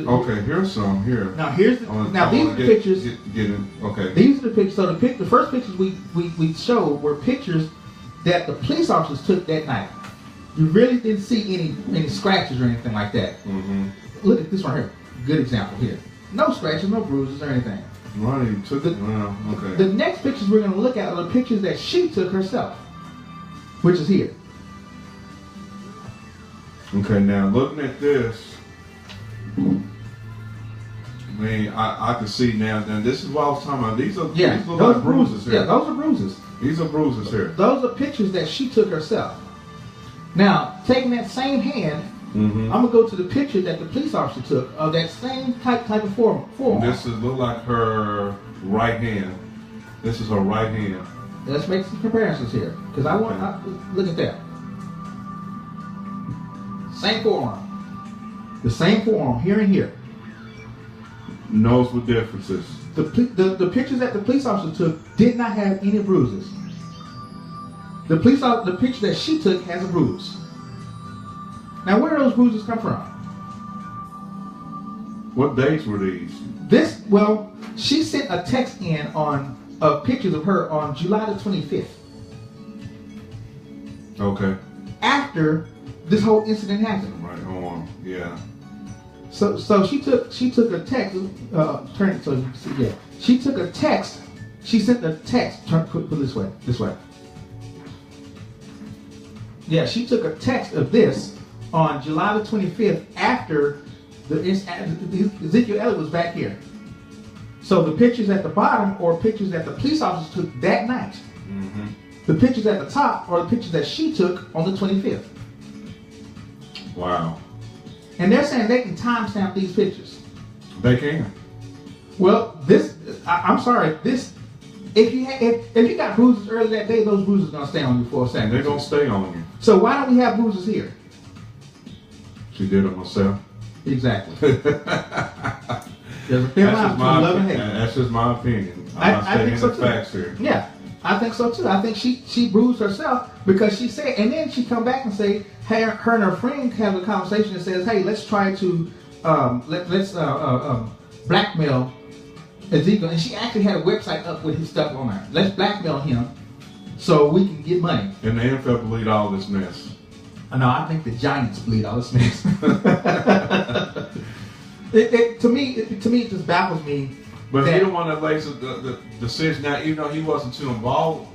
Okay, here's some here. Now here's the now these are the pictures. Okay. These are the pictures. So the first pictures we showed were pictures that the police officers took that night. You really didn't see any scratches or anything like that. Mm-hmm. Look at this one here. Good example here. No scratches, no bruises or anything. Right, you took it. Well, okay. The next pictures we're going to look at are the pictures that she took herself, which is here. Okay, now looking at this, I mean, I can see now. Now this is what I was talking about. These look like bruises here. Yeah, those are bruises. These are bruises here. Those are pictures that she took herself. Now, taking that same hand, I'm gonna go to the picture that the police officer took of that same type of form. This look like her right hand. This is her right hand. Let's make some comparisons here, because look at that. Same forearm. The same forearm here and here. Knows what differences. The pictures that the police officer took did not have any bruises. The picture that she took has a bruise. Now, where do those bruises come from? What dates were these? She sent a text in of pictures of her on July the 25th. Okay. After this whole incident happened. Right on. Yeah. So she took a text. Turn it so you can see. Yeah. She took a text. She sent a text. Put it this way. This way. Yeah. She took a text of this on July the 25th after Ezekiel Elliott was back here. So the pictures at the bottom are pictures that the police officers took that night. Mm-hmm. The pictures at the top are the pictures that she took on the 25th. Wow. And they're saying they can timestamp these pictures. They can. Well, I'm sorry. If you got bruises early that day, those bruises are gonna stay on you for a second. They're gonna stay on you. So why don't we have bruises here? She did it herself. Exactly. There's a thin line between love and hate. That's just my opinion. I think so too. Facts here. Yeah, I think so too. I think she bruised herself because she said, and then she come back and say, hey, her and her friend have a conversation and says, hey, let's try to blackmail Ezekiel, and she actually had a website up with his stuff on there. Let's blackmail him so we can get money. And the NFL believed all this mess. No, I think the Giants bleed all this mess. To me, it just baffles me. But he the one that lays the decision now, even though he wasn't too involved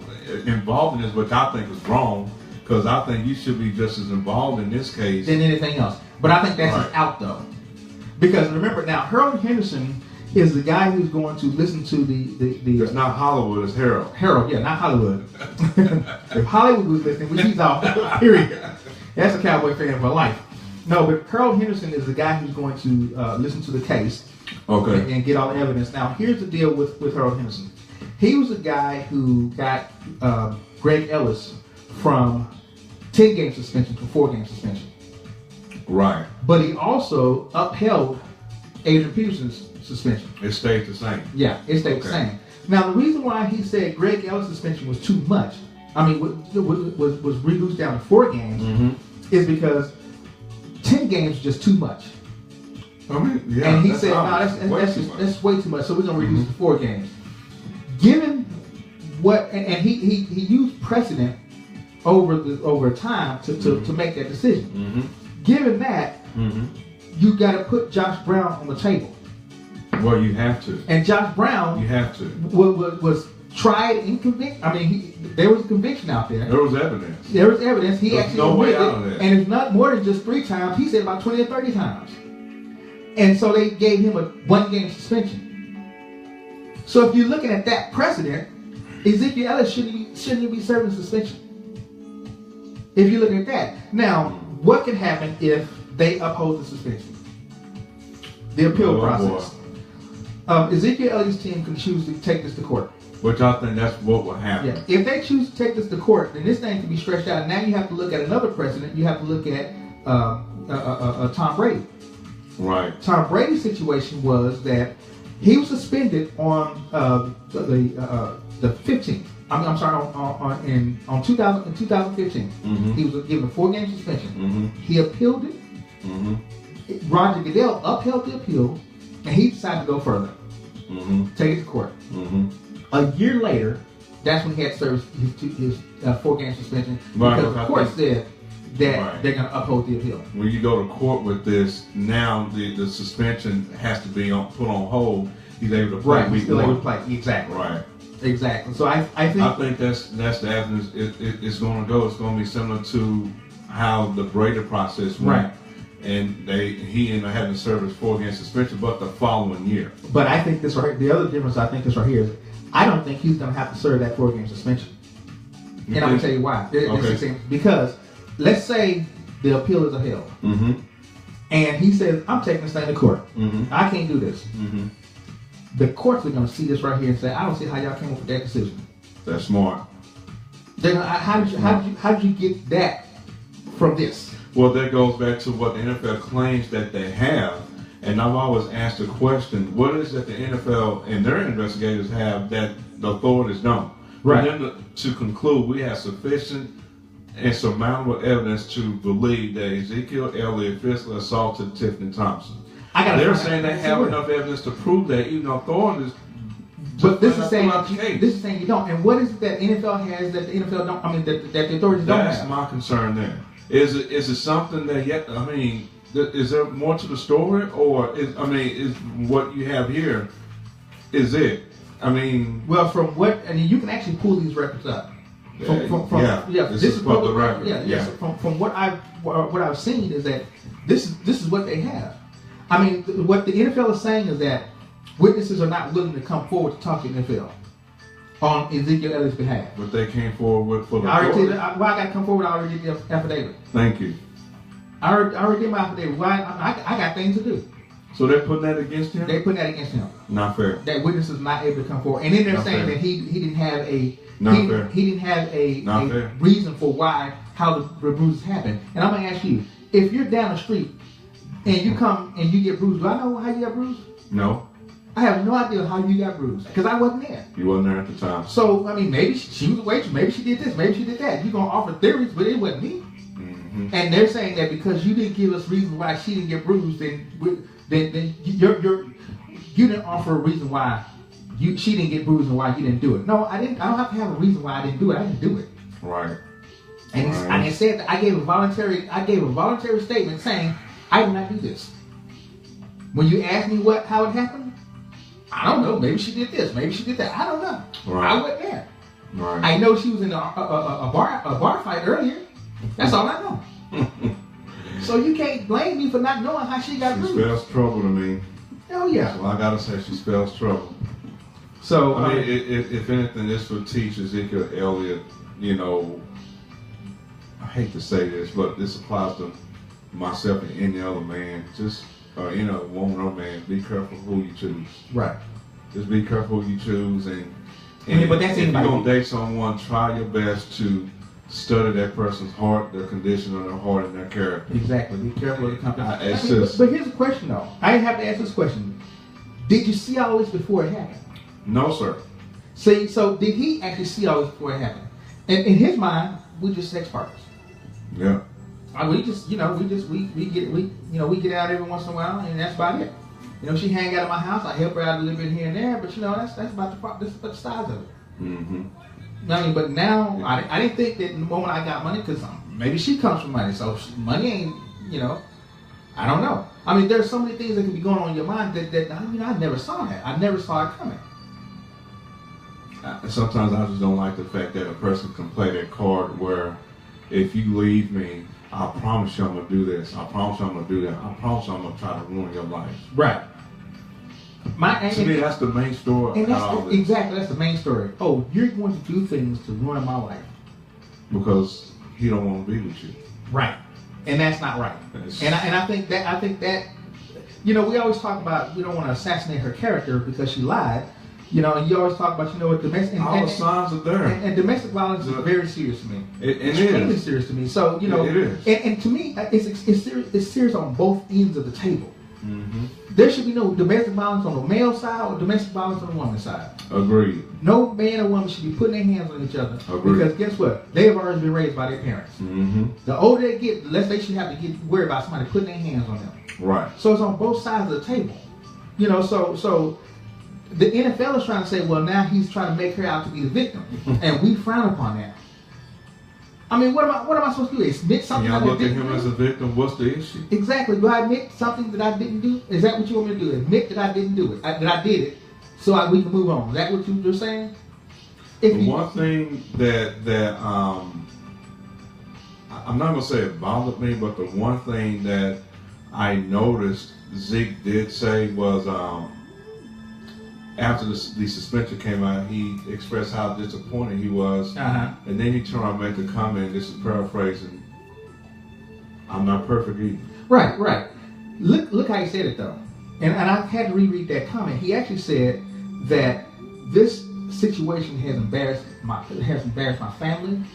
in this, which I think is wrong, because I think you should be just as involved in this case than anything else. But I think that's just out though, because remember now, Harold Henderson is the guy who's going to listen to the. It's not Hollywood, it's Harold. Harold, yeah, not Hollywood. If Hollywood was listening, he's off. Period. That's a Cowboy fan for life. No, but Harold Henderson is the guy who's going to listen to the case, okay, and get all the evidence. Now, here's the deal with Harold Henderson. He was the guy who got Greg Ellis from 10-game suspension to 4-game suspension. Right. But he also upheld Adrian Peterson's suspension. It stayed the same. Yeah, it stayed the same. Now, the reason why he said Greg Ellis' suspension was too much, was reduced down to 4 games, is because 10 games is just too much. I mean, yeah. And he said, no, that's way too much, so we're going to reduce to 4 games. Given what, and he used precedent over time to make that decision. Mm-hmm. Given that, you got to put Josh Brown on the table. Well, you have to. And Josh Brown, you have to, was tried and convicted. I mean, there was a conviction out there. There was evidence. There was evidence. He There's actually no way out of that. And it's not more than just 3 times. He said about 20 or 30 times. And so they gave him a 1-game suspension. So if you're looking at that precedent, Ezekiel Ellis shouldn't be serving suspension. If you're looking at that. Now, what can happen if they uphold the suspension? The appeal process. Ezekiel Elliott's team can choose to take this to court. Which I think that's what will happen. Yeah. If they choose to take this to court, then this thing can be stretched out. Now you have to look at another precedent. You have to look at Tom Brady. Right. Tom Brady's situation was that he was suspended on the 15th. I'm sorry, on 2015. Mm-hmm. He was given a 4-game suspension. Mm-hmm. He appealed it. Mm-hmm. Roger Goodell upheld the appeal, and he decided to go further. Mm-hmm. Take it to court. Mm-hmm. A year later, that's when he had served his 4-game suspension, Right, because the court said that Right. they're going to uphold the appeal. When you go to court with this, now the suspension has to be put on hold. He's able to play Right, he's week still able to one. play. Exactly. Right. Exactly. So I think that's the avenue it's going to go. It's going to be similar to how the Brady process went. Right. And he ended up having to serve his 4-game suspension, but the following year. But I think this right. The other difference I think is right here is I don't think he's going to have to serve that 4-game suspension. And I'm going to tell you why. Okay. Because let's say the appeal is upheld, Mm-hmm. and he says, "I'm taking this thing to court. Mm-hmm. I can't do this." Mm-hmm. The courts are going to see this right here and say, "I don't see how y'all came up with that decision." That's smart. They're gonna, how did you get that from this? Well, that goes back to what the NFL claims that they have. And I've always asked the question, what is it the NFL and their investigators have that the authorities don't? Right. For them to conclude we have sufficient and surmountable evidence to believe that Ezekiel Elliott physically assaulted Tiffany Thompson. They're saying they have enough evidence to prove that, even authorities. But this is saying you don't. And what is it that NFL has that the NFL don't? I mean, that the authorities don't have? That's my concern there. Is it something that yet? I mean, is there more to the story, or is what you have here? Is it? I mean, well, from what you can actually pull these records up. This is public record. Yeah. So from what I've seen is that this is what they have. I mean, what the NFL is saying is that witnesses are not willing to come forward to talk to the NFL on Ezekiel Elliott's behalf. But they came forward with for the I court. got to come forward. I already did the affidavit. Thank you. I already did my affidavit. Why? I got things to do. So they're putting that against him? They put that against him. Not fair. That witness is not able to come forward, and then they're saying that he didn't have a he didn't have a reason for how the bruises happened. And I'm gonna ask you, if you're down the street and you come and you get bruised, do I know how you got bruised? No. I have no idea how you got bruised because I wasn't there. You wasn't there at the time. So I mean, maybe she was a waitress, maybe she did this, maybe she did that. You're gonna offer theories, but it wasn't me. Mm-hmm. And they're saying that because you didn't give us reasons why she didn't get bruised, then you didn't offer a reason why she didn't get bruised and why you didn't do it. No, I didn't. I don't have to have a reason why I didn't do it. I didn't do it. Right. And I said that I gave a voluntary statement saying I did not do this. When you ask me how it happened, I don't know. Maybe she did this. Maybe she did that. I don't know. Right. I wasn't there. Right. I know she was in a bar fight earlier. That's all I know. So you can't blame me for not knowing how she got bruised. She spells trouble to me. Hell yeah. Well, I gotta say she spells trouble. So I mean, if anything, this would teach Ezekiel Elliott. You know, I hate to say this, but this applies to myself and any other man. Just any woman or man, be careful who you choose. Right. Just be careful who you choose, and but that's if you're anybody. gonna date someone, try your best to study that person's heart, their condition of their heart, and their character. Exactly. Be careful of the company. But here's a question though. I have to ask this question. Did you see all this before it happened? No, sir. See, so did he actually see all this before it happened? And in his mind, we're just sex partners. Yeah. We get out every once in a while, and that's about it. She hang out at my house. I help her out a little bit here and there, but that's about the size of it. Mm-hmm. I mean, but now I didn't think that the moment I got money, because maybe she comes from money, so money ain't, I don't know. I mean, there's so many things that can be going on in your mind that I never saw that. I never saw it coming. Sometimes I just don't like the fact that a person can play that card where if you leave me, I promise you I'm going to do this. I promise you I'm going to do that. I promise you I'm going to try to ruin your life. Right. To me, that's the main story. And exactly, that's the main story. Oh, you're going to do things to ruin my life. Because he don't want to be with you. Right. And that's not right. And I think that we always talk about we don't want to assassinate her character because she lied. And you always talk about domestic. All the signs are there. And domestic violence is very serious to me. It extremely is serious to me. So it is. And to me, it's serious on both ends of the table. Mm-hmm. There should be no domestic violence on the male side or domestic violence on the woman's side. Agreed. No man or woman should be putting their hands on each other. Agreed. Because guess what? They have already been raised by their parents. Mm-hmm. The older they get, the less they should have to get worried about somebody putting their hands on them. Right. So it's on both sides of the table. You know, so the NFL is trying to say, well, now he's trying to make her out to be the victim. And we frown upon that. I mean, what am I supposed to do? Admit something Y'all I look at didn't him do? as a victim. What's the issue? Exactly. Do I admit something that I didn't do? Is that what you want me to do? Admit that I didn't do it, that I did it, so we can move on. Is that what you're saying? One thing that I'm not gonna say it bothered me, but the one thing that I noticed Zeke did say was after the suspension came out, he expressed how disappointed he was, and then he turned around and made the comment. This is paraphrasing. I'm not perfect either. Right. Look how he said it though, and I had to reread that comment. He actually said that this situation has embarrassed my family, has embarrassed my friends,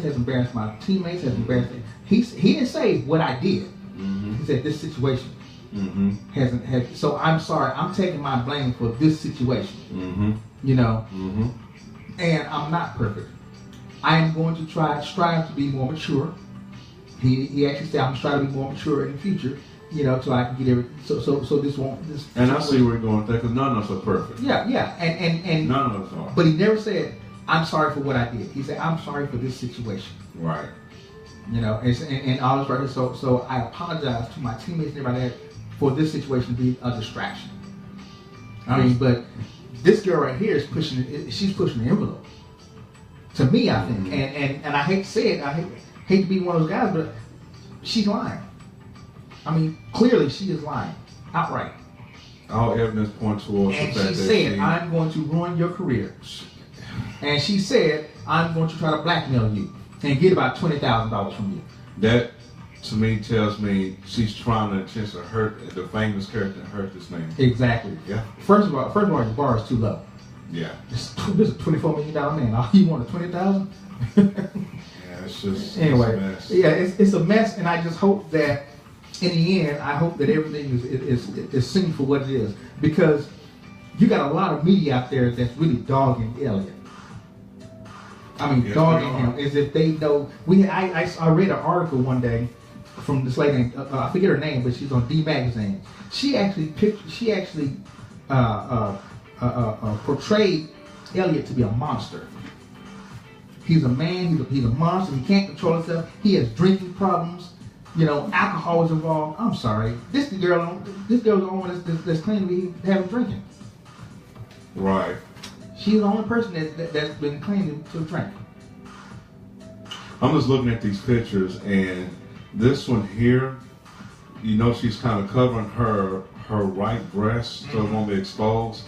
has embarrassed my teammates, has embarrassed. He didn't say what I did. He said this situation hasn't. So I'm sorry. I'm taking my blame for this situation. You know, and I'm not perfect. I am going to strive to be more mature. He actually said I'm trying to be more mature in the future. You know, so I can get everything. So this won't. This. And I see where you're going with that because none of us are perfect. Yeah, and none of us are. But he never said I'm sorry for what I did. He said I'm sorry for this situation. Right. You know, and all this right here. So I apologize to my teammates and everybody for this situation being a distraction. I mean, but this girl right here is pushing. She's pushing the envelope. To me, I think, and I hate to say it. I hate to be one of those guys, but she's lying. I mean, clearly she is lying outright. All evidence points towards and the fact she that said, "I'm going to ruin your career." And she said, "I'm going to try to blackmail you and get about $20,000 from you." That, to me, tells me she's trying to intentionally hurt the famous character and hurt this man. Exactly. Yeah. First of all, the bar is too low. Yeah. This is a $24 million man. All you want is $20,000? Yeah, it's just anyway. It's a mess. Yeah, it's a mess, and I just hope that in the end, I hope that everything is seen for what it is, because you got a lot of media out there that's really dogging Elliot. I mean, dogging him as if they know. I read an article one day from this lady named, I forget her name, but she's on D Magazine. She actually portrayed Elliot to be a monster. He's a man. He's a monster. He can't control himself. He has drinking problems. You know, alcohol is involved. I'm sorry. This girl's the only one that's claiming to be having drinking. Right. She's the only person that's been claiming to drink. I'm just looking at these pictures, and this one here, you know, she's kind of covering her right breast so it won't be exposed.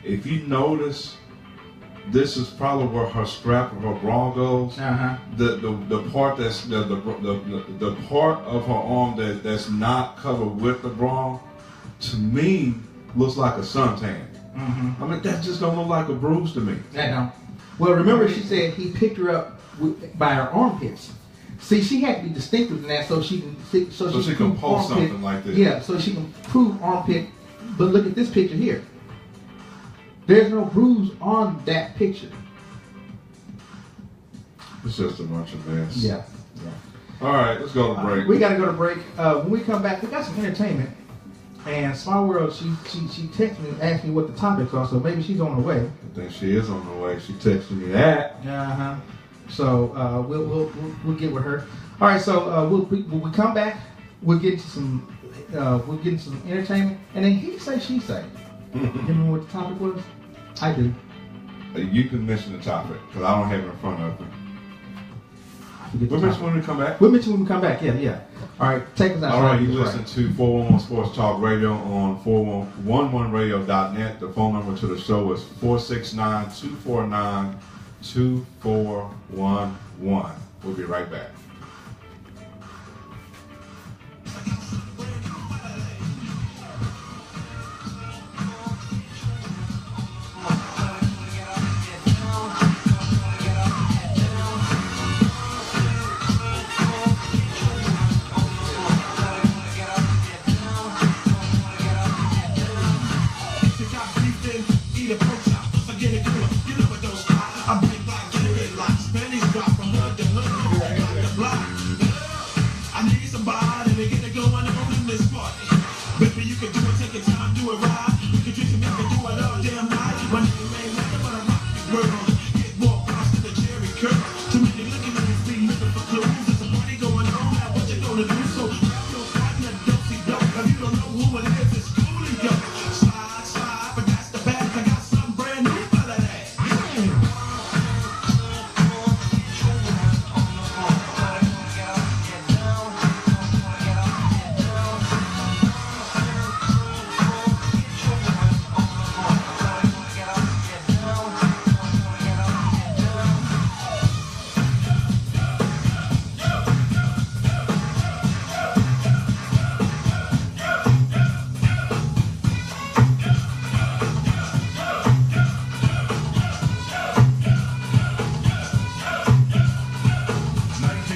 If you notice, this is probably where her strap of her bra goes. The part that's the part of her arm that's not covered with the bra, to me, looks like a suntan. I mean, that just don't look like a bruise to me. That don't. Well, remember she said he picked her up by her armpits. See, she had to be distinctive in that so she can post something like this. Yeah, so she can prove armpit. But look at this picture here. There's no bruise on that picture. It's just a bunch of mess. Yeah. All right, let's go to break. We got to go to break. When we come back, we got some entertainment. And Small World, she texted me, asked me what the topics are, so maybe she's on the way. I think she is on the way. She texted me that. So we'll get with her. All right. So when we come back, we'll get into some entertainment, and then he say she say. You remember what the topic was? I do. You can mention the topic because I don't have it in front of me. We'll mention when we come back. We'll mention when we come back. Yeah. All right, take us out. All right, you listen to 411 Sports Talk Radio on 411radio.net. The phone number to the show is 469-249-2411. We'll be right back.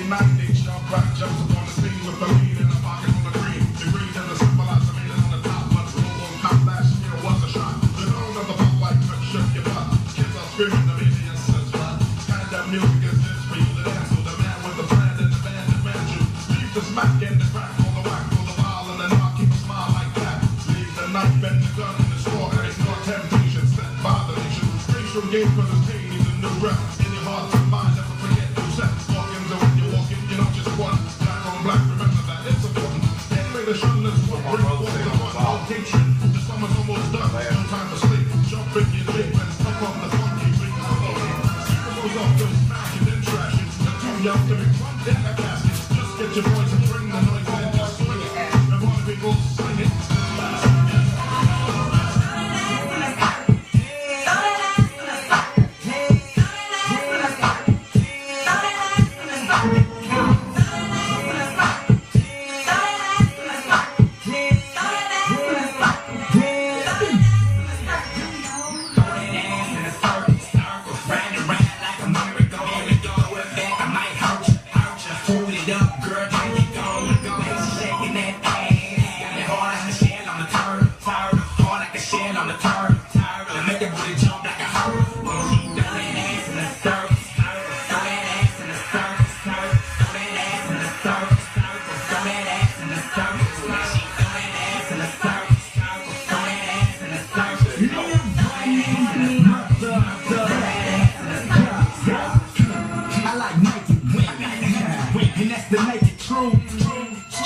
1990, sharp rock jumps upon the scene with the lead in a pocket full of green. The green is a symbolizer made it on the top, but the roll on top last year was a shot. The tone of the pop like trip shook your butt. Kids are screaming, the media says what? Kind of music is this for you to dance to? The man with the brand and the band that man you. Leave the smack and the crack on the whack, on the wild, and the knock, keep a smile like that. Leave the knife and the gun in the store, and ignore temptation set by the nation. Racial game for the pain, needs a new rep. In your heart and mind, never forget new sets. Walking to when you're walking, you don't just want black on black, remember that it's important. Can't make the shunless what bring forth the fun. All hatred, the summer's almost done. No time to sleep, jump in your jeep and stop on the funky beat. Keep those off, don't smash it and trash it. You're too young to be plumped in a casket. Just get your voice and bring the noise in, just swing it. And want people sing it.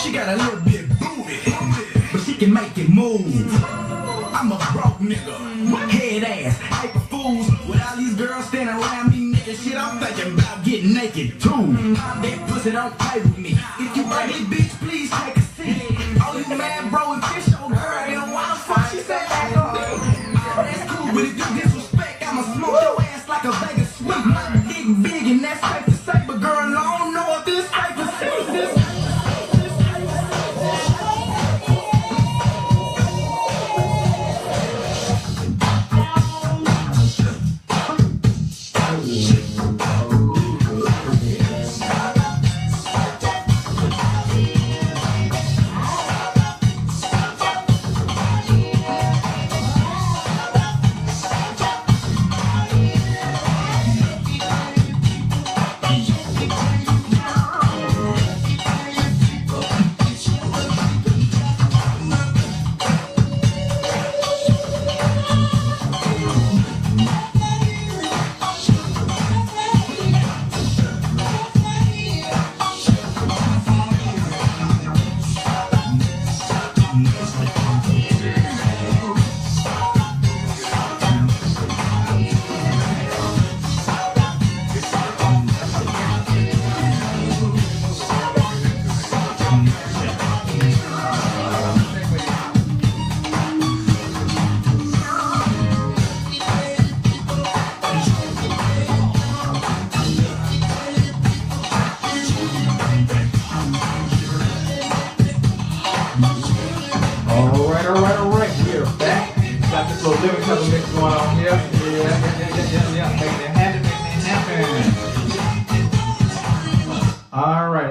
She got a little bit booty, but she can make it move. I'm a broke nigga, head ass, hyper fools. With all these girls standing around me naked, shit, I'm thinking about getting naked too. That pussy don't play with me. If you bring me, bitch, please take a seat. Oh, you mad, bro, and fish old girl, then why the fuck she said that on me? Oh, that's cool, but if you disrespect, I'ma smoke your ass like a Vegas sweep. My dick big and that's safe to say, but girl, I don't know if this safe to say this. Alright, we're back. Got this little living color mix going on here. Yeah. Making it happen. Alright,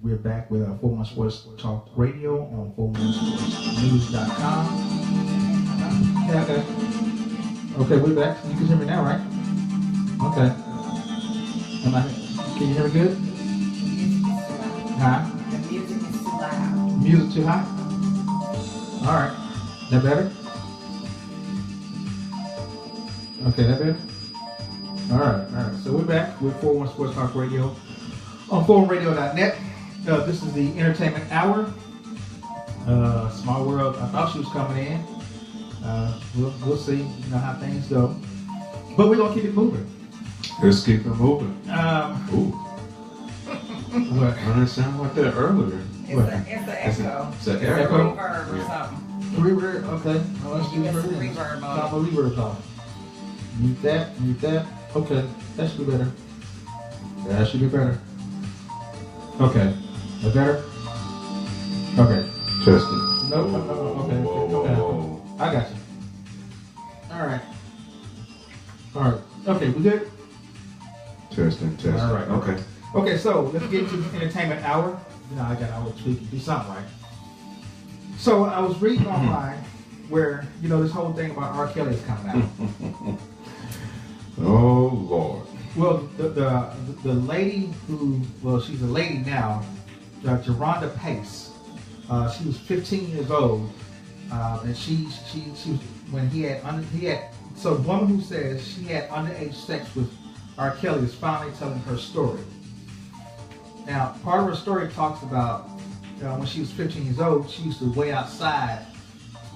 we're back with 41 Sports Talk Radio on 41sportsnews.com. Okay, we're back. You can hear me now, right? Okay. Can you hear me good? Huh? The music is too loud. Music too high? Alright. That better? Okay, that better? Alright. So we're back with 41 Sports Talk Radio on 41radio.net. This is the entertainment hour. Small World, I thought she was coming in. We'll see, you know, how things go. But we're going to keep it moving. Let's keep it moving. Ooh. What? I didn't sound like that earlier. It's an echo. It's an It's a echo. reverb or something. Reverb, okay. Well, let's do It's reverb. reverb mode. Stop with reverb on. Mute that. Okay, that should be better. That should be better. Okay. That better? Okay. Testing. No, okay. Whoa. I got you. Alright. Okay, we good? Testing. All right. Okay. Okay, so let's get to the entertainment hour. You know, I got to tweak and do something right. So I was reading online where, you know, this whole thing about R. Kelly is coming out. Oh, Lord. Well, the lady who, well, she's a lady now, Geronda Pace. She was 15 years old, and she was when he had so the woman who says she had underage sex with R. Kelly is finally telling her story. Now, part of her story talks about when she was 15 years old, she used to wait outside.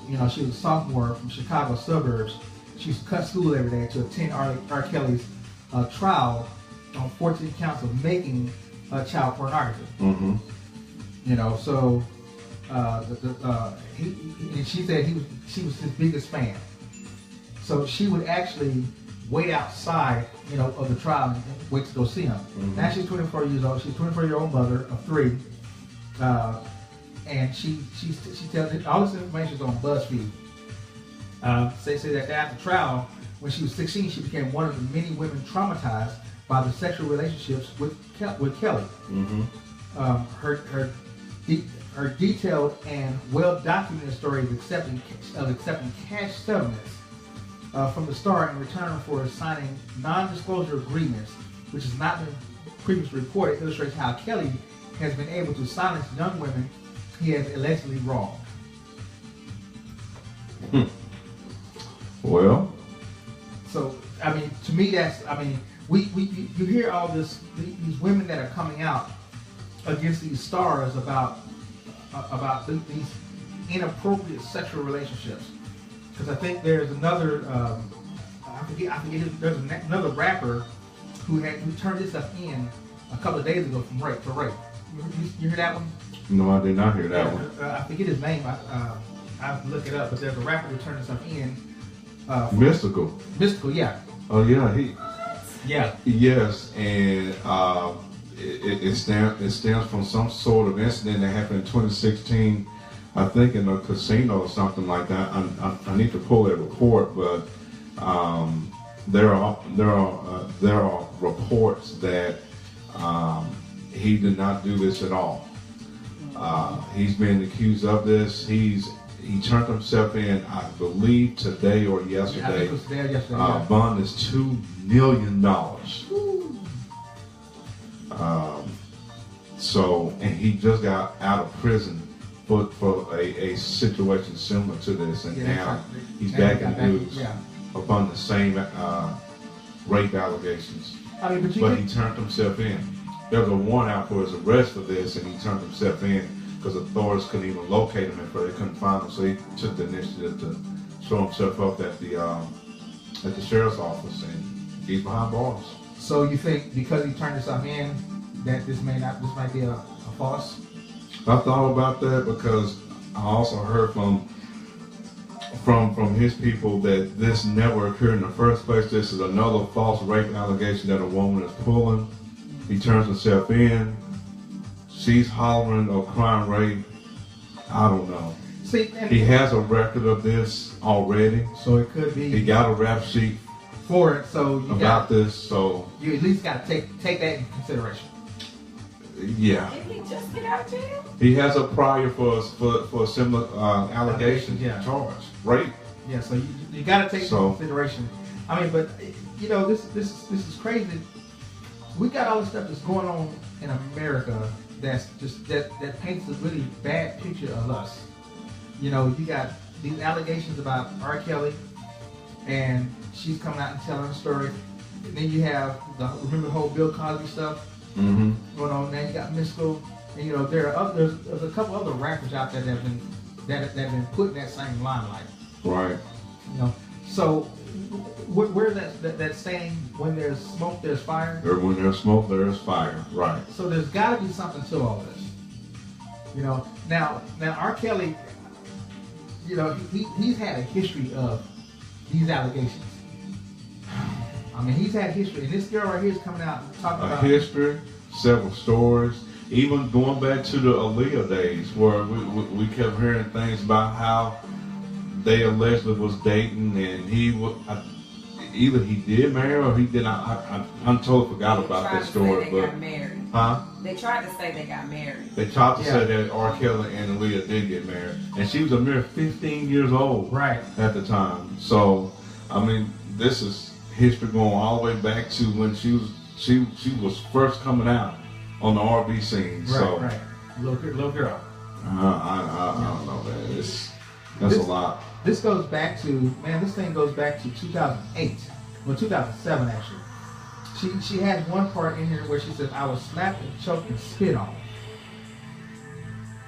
You know, she was a sophomore from Chicago suburbs. She used to cut school every day to attend R. Kelly's trial on 14 counts of making child pornography. Mm-hmm. You know, so and she said she was his biggest fan. So she would actually wait outside, you know, of the trial and wait to go see him. Mm-hmm. Now she's 24 years old. She's a 24-year-old mother of 3, and she tells all this information is on BuzzFeed. They say that after the trial, when she was 16, she became one of the many women traumatized by the sexual relationships with Kelly. Mm-hmm. Her detailed and well-documented story of accepting cash settlements from the star in return for signing non-disclosure agreements, which has not been previously reported, illustrates how Kelly has been able to silence young women he has allegedly wronged. Well, so I mean, to me, that's you hear all these women that are coming out against these stars about these inappropriate sexual relationships. Because I think there's another there's another rapper who turned this stuff in a couple of days ago for rape. You hear that one? No, I did not hear that one. I forget his name. I have to look it up. But there's a rapper who turned this stuff in. Mystical. Mystical, yeah. Oh yeah, Yeah. Yes, and it stems from some sort of incident that happened in 2016. I think in a casino or something like that. I need to pull that report, but there are reports that he did not do this at all. He's been accused of this. He turned himself in, I believe, today or yesterday. Yeah, I think it was today or yesterday. Bond is $2 million. And he just got out of prison for a situation similar to this, and now he's back in the news upon the same rape allegations. I mean, but he turned himself in. There was a warrant out for his arrest for this, and he turned himself in because authorities couldn't even locate him, and they couldn't find him. So he took the initiative to show himself up at the sheriff's office, and he's behind bars. So you think because he turned himself in that this might be a farce? I thought about that because I also heard from his people that this never occurred in the first place. This is another false rape allegation that a woman is pulling. He turns himself in. She's hollering or crying rape. I don't know. See, he has a record of this already. So it could be. He got a rap sheet for it. So this. So you at least got to take that into consideration. Yeah. Didn't he just get out of jail? He has a prior for a similar allegation charge, rape. Yeah, so you got to take into consideration. I mean, but you know, this is crazy. We got all this stuff that's going on in America that's just that paints a really bad picture of us. You know, you got these allegations about R. Kelly, and she's coming out and telling a story. And then you have remember the whole Bill Cosby stuff. Mm-hmm. Going on. Now you got Mystical, and you know there's a couple other rappers out there that have been put in that same limelight. Right. You know, so where that saying, when there's smoke, there's fire. Or when there's smoke, there's fire. Right. So there's got to be something to all this. You know, now R. Kelly, you know, he's had a history of these allegations. I mean, he's had history, and this girl right here is coming out and talking about history, several stories, even going back to the Aaliyah days, where we kept hearing things about how they allegedly was dating, and either he did marry her or he did not. I'm totally forgot They about tried that to say story, they but got married. huh? They tried to say they got married. They tried to Yeah. say that R. Kelly and Aaliyah did get married, and she was a mere 15 years old Right. at the time. So, I mean, this is history going all the way back to when she was first coming out on the R&B scene. So, Right. Little girl. I don't know, man. That's a lot. This goes back to, man, this thing goes back to 2008. Well, 2007 actually. She has one part in here where she says, I was slapped and choked and spit on.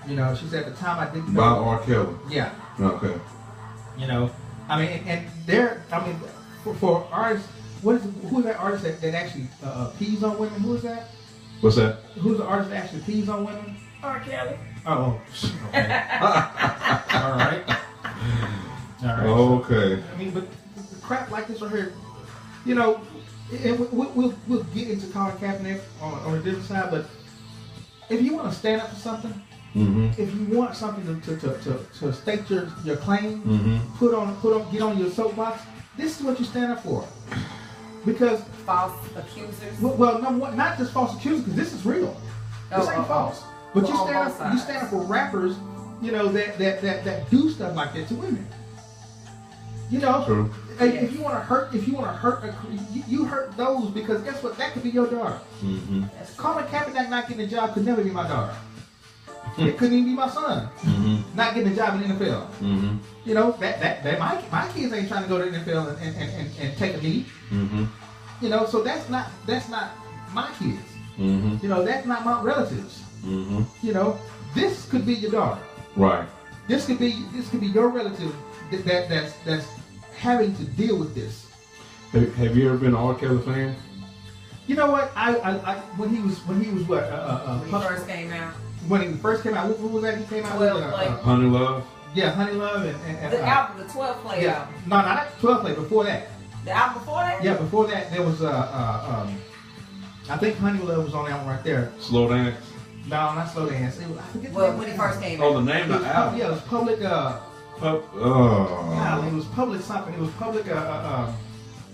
You know, she said at the time I didn't know. By R. Kelly. Yeah. Okay. You know, I mean, and there, I mean, for artists, who is that artist that actually pees on women? Who is that? What's that? Who's the artist that actually pees on women? R. Kelly. Oh, okay. All right. All right. Okay. I mean, but the crap like this right here, you know, and we'll get into Colin Kaepernick on a different side, but if you want to stand up for something, Mm-hmm. if you want something to state your claim, Mm-hmm. get on your soapbox, this is what you stand up for. Because, False accusers. well, number one, not just false accusers, because this is real. This ain't false. But Well, on both you sides. stand up for rappers, you know, that do stuff like that to women. You know, True. and Yes. if you want to hurt, you hurt those, because guess what? That could be your daughter. Mm-hmm. That's true. Colin Kaepernick not getting a job could never be my daughter. It couldn't even be my son. Mm-hmm. Not getting a job in the NFL. Mm-hmm. You know, that my kids ain't trying to go to the NFL and take a knee. Mm-hmm. You know, so that's not my kids. Mm-hmm. You know, that's not my relatives. Mm-hmm. You know, this could be your daughter. Right. This could be your relative that's having to deal with this. Have you ever been an R. Kelly fan? You know what? I when he was what When he first came out. when he first came out, what was that he came out 12 with? Play. Honey Love? Yeah, Honey Love and The album, the 12 Play yeah, album. no, not 12 play. Before that, The album before that? yeah, before that there was I think Honey Love was on that one right there. Slow Dance? No, not Slow Dance. It was, I forget the Well, name when of he the first album. came Oh, the out. name It of was the album? yeah, it was public. Oh. It was public something. It was public.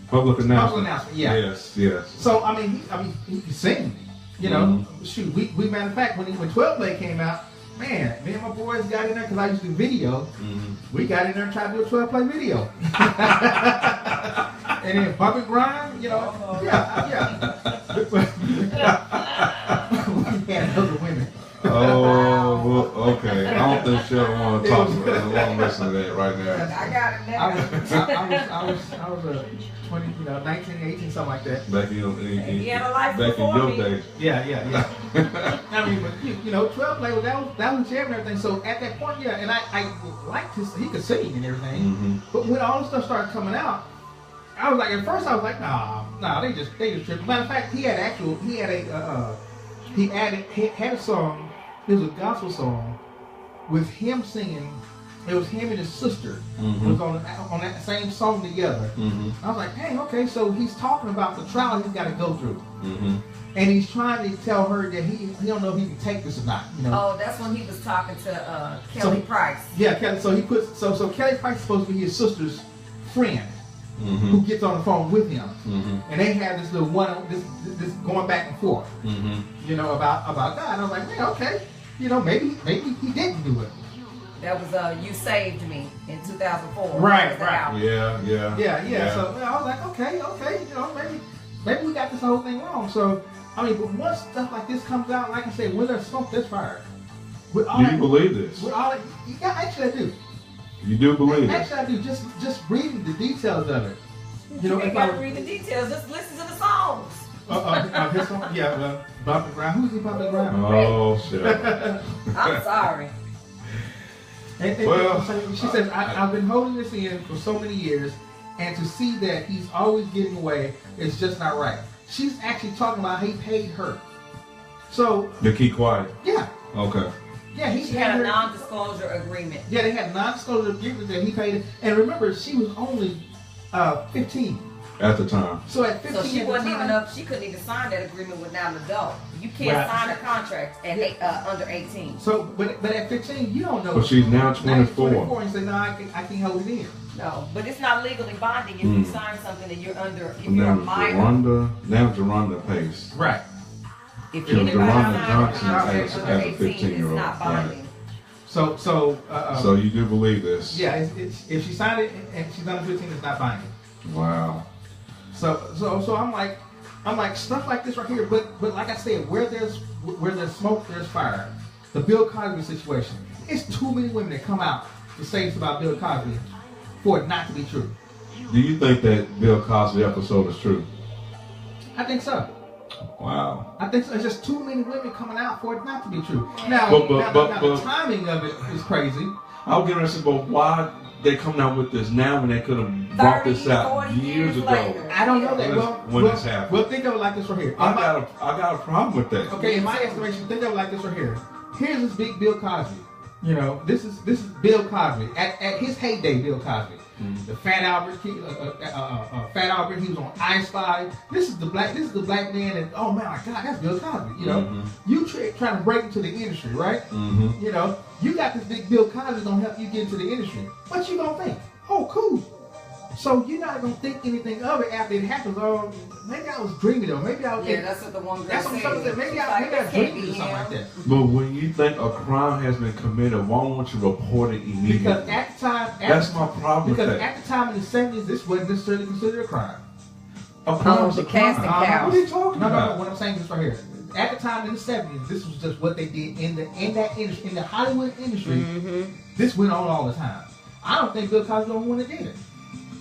Public announcement. announcement, yeah. Yes. So I mean, he could sing. You know, shoot. We matter of fact, when 12 Play came out, man, me and my boys got in there because I used to do video. Mm-hmm. We got in there and tried to do a 12 Play video. And then Bobby Grind, you know, yeah. We had other women. Oh, well, okay. I don't think she'll want to talk about it. I want to listen to that right now. I got it now. I was 20, 19, 18, something like that. Back in He had a life back in before your me. days. Yeah. I mean, but you know, 12 Play that was jam and everything. So at that point, yeah, and I liked he could sing and everything. Mm-hmm. But when all this stuff started coming out, I was like, at first I was like, nah, they just tripping. Matter of fact, he had a song. It was a gospel song with him singing. It was him and his sister was on that same song together. Mm-hmm. I was like, dang, okay, so he's talking about the trial he's got to go through, Mm-hmm. and he's trying to tell her that he don't know if he can take this or not. You know. Oh, that's when he was talking to Kelly Price. Yeah, Kelly. So he puts so Kelly Price is supposed to be his sister's friend Mm-hmm. who gets on the phone with him, Mm-hmm. and they have this little this going back and forth, Mm-hmm. you know, about God. And I was like, man, okay, you know, maybe he didn't do it. That was You Saved Me in 2004. Right, That was the right. album. Yeah. So I was like, okay, you know, maybe we got this whole thing wrong. So I mean, but once stuff like this comes out, like I said, when there's smoke, there's fire. With all Do you that, believe this? with all that, yeah, actually I do. You do believe this? Actually I do. Just reading the details of it. You know, You ain't if got I to read the details. Just listen to the songs. his song, yeah, Bobby Brown. Who's he, Bobby Brown? Oh, shit. I'm sorry. And Well, so she says, I've been holding this in for so many years, and to see that he's always getting away is just not right. She's actually talking about how he paid her. So, To keep quiet. yeah. Okay. Yeah, he She paid had a her. non-disclosure agreement. Yeah, they had a non-disclosure agreement that he paid her. And remember, she was only 15. At the time. So at 15 So she at the wasn't time, even up. She couldn't even sign that agreement without an adult. You can't Right. sign a contract at under 18. So, but at 15, you don't know. But she's now Now she's 24. 24 and say, no, I can't hold it in. No, but it's not legally binding if you sign something and you're under, if And you're a then minor. Jerronda Pace. Right. If It was anybody Jerronda signs Johnson a contract as under a 18, 15-year-old, it's not right. binding. So So you do believe this? yeah, if she signed it and she's under 15, it's not binding. Wow. So I'm like stuff like this right here. But like I said, where there's smoke, there's fire. The Bill Cosby situation. It's too many women that come out to say this about Bill Cosby for it not to be true. Do you think that Bill Cosby episode is true? I think so. Wow. I think so. It's just too many women coming out for it not to be true. Now, But the timing of it is crazy. I'll get into but why they coming out with this now when they could have brought this out 40 years ago? later. I don't know that. When this happened. Well, think of it like this right here. I got a problem with that. Okay, in my estimation, think of it like this right here. Here's this big Bill Cosby. You know, this is Bill Cosby at his heyday. Bill Cosby, the Fat Albert, Fat Albert. He was on I Spy. This is the black man. And oh my God, that's Bill Cosby. You know, you trying to break into the industry, right? You know, you got this big Bill Cosby gonna help you get into the industry. What you gonna think? Oh, cool. So you're not gonna think anything of it after it happens. Oh, maybe I was dreaming though. Maybe I was. Yeah, that's what the one girl That's what I'm said. saying. Maybe She's I like, dreamed or something like that. But when you think a crime has been committed, why won't you report it immediately? Because at the time, that's my problem with because that. at the time in the 70s, this wasn't necessarily considered a crime. A crime is the a crime. casting couch. What are you talking No, about? what I'm saying is right here. At the time in the 70s, this was just what they did in that industry, in the Hollywood industry. This went on all the time. I don't think Bill Cosby don't want to get it.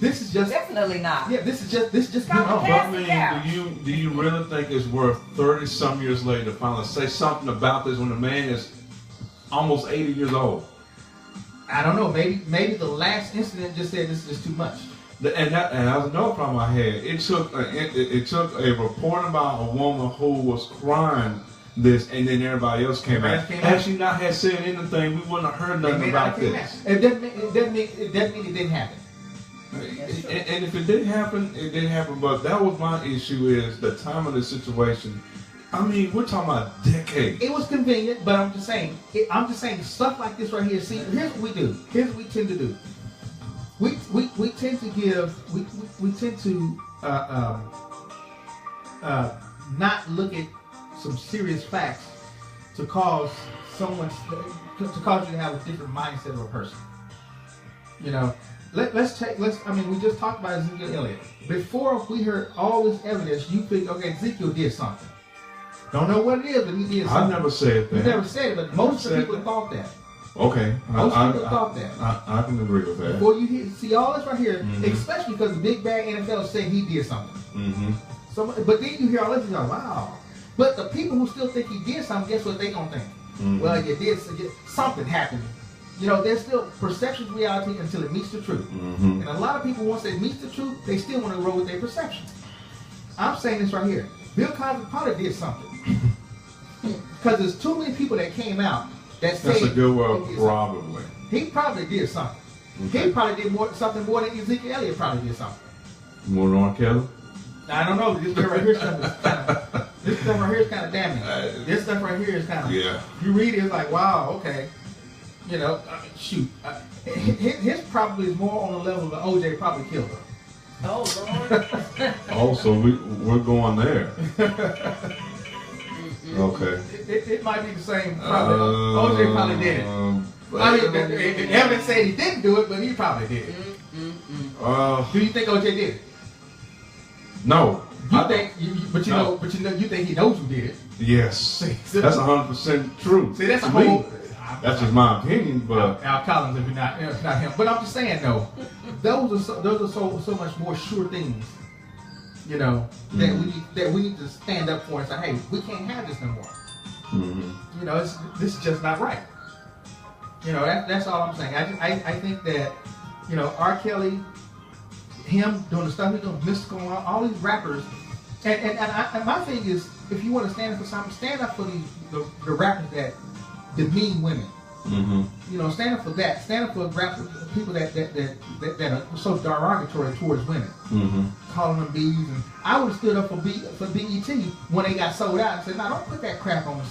This is just Definitely not. yeah. This is just Got went on. the But casting couch. do you really think it's worth 30-some years later to finally say something about this when the man is almost 80 years old? I don't know. Maybe the last incident just said this is just too much. And that was another problem I had. It took a report about a woman who was crying this, and then everybody else came out. Had she not had said anything, we wouldn't have heard nothing about this. It doesn't mean it didn't happen. And if it didn't happen, it didn't happen. But that was my issue: is the time of the situation. I mean, we're talking about decades. It was convenient, but I'm just saying stuff like this right here. See, here's what we do. Here's what we tend to do. We tend to give we tend to not look at some serious facts to cause someone to cause you to have a different mindset of a person. You know, we just talked about Ezekiel Elliott. Before we heard all this evidence, you think, okay, Ezekiel did something. Don't know what it is, but he did something. I never said that. You never said it, but most of the people thought that. Okay, Most people thought that. I can agree with that. Before you see all this right here, especially because the big bad NFL said he did something. So, but then you hear all this, you go, wow. But the people who still think he did something, guess what they gonna think? Well, you did something happened. You know, there's still perception of reality until it meets the truth. And a lot of people, once it meets the truth, they still want to roll with their perception. I'm saying this right here. Bill Cosby probably did something. Because there's too many people that came out that said that's a good word, probably. He probably did something. Okay. He probably did something more than Ezekiel Elliott probably did something. More than R. Kelly? I don't know. This stuff right here is kind of damning. This stuff right here is kind of. Yeah. You read it, it's like, wow, okay. You know, shoot. His probably is more on the level that OJ probably killed her. Oh, Lord. Oh, so we're going there. Okay. It might be the same. Probably. OJ probably did it. I mean, the evidence said he didn't do it, but he probably did it. Do you think OJ did it? No. You think he knows who did it. Yes. That's 100% true. See, that's a To me. whole. That's just my opinion, but Al Collins, if it's not him. But I'm just saying though, those are so much more sure things, you know, that we need to stand up for and say, hey, we can't have this no more. You know, this is just not right. You know, that's all I'm saying. I think that, you know, R. Kelly, him doing the stuff he's doing, Mystical, all these rappers, and my thing is, if you want to stand up for something, stand up for the rappers that demean women. You know, stand up for that. Stand up for people that are so derogatory towards women, calling them bees. And I would have stood up for BET when they got sold out and said, "No, don't put that crap on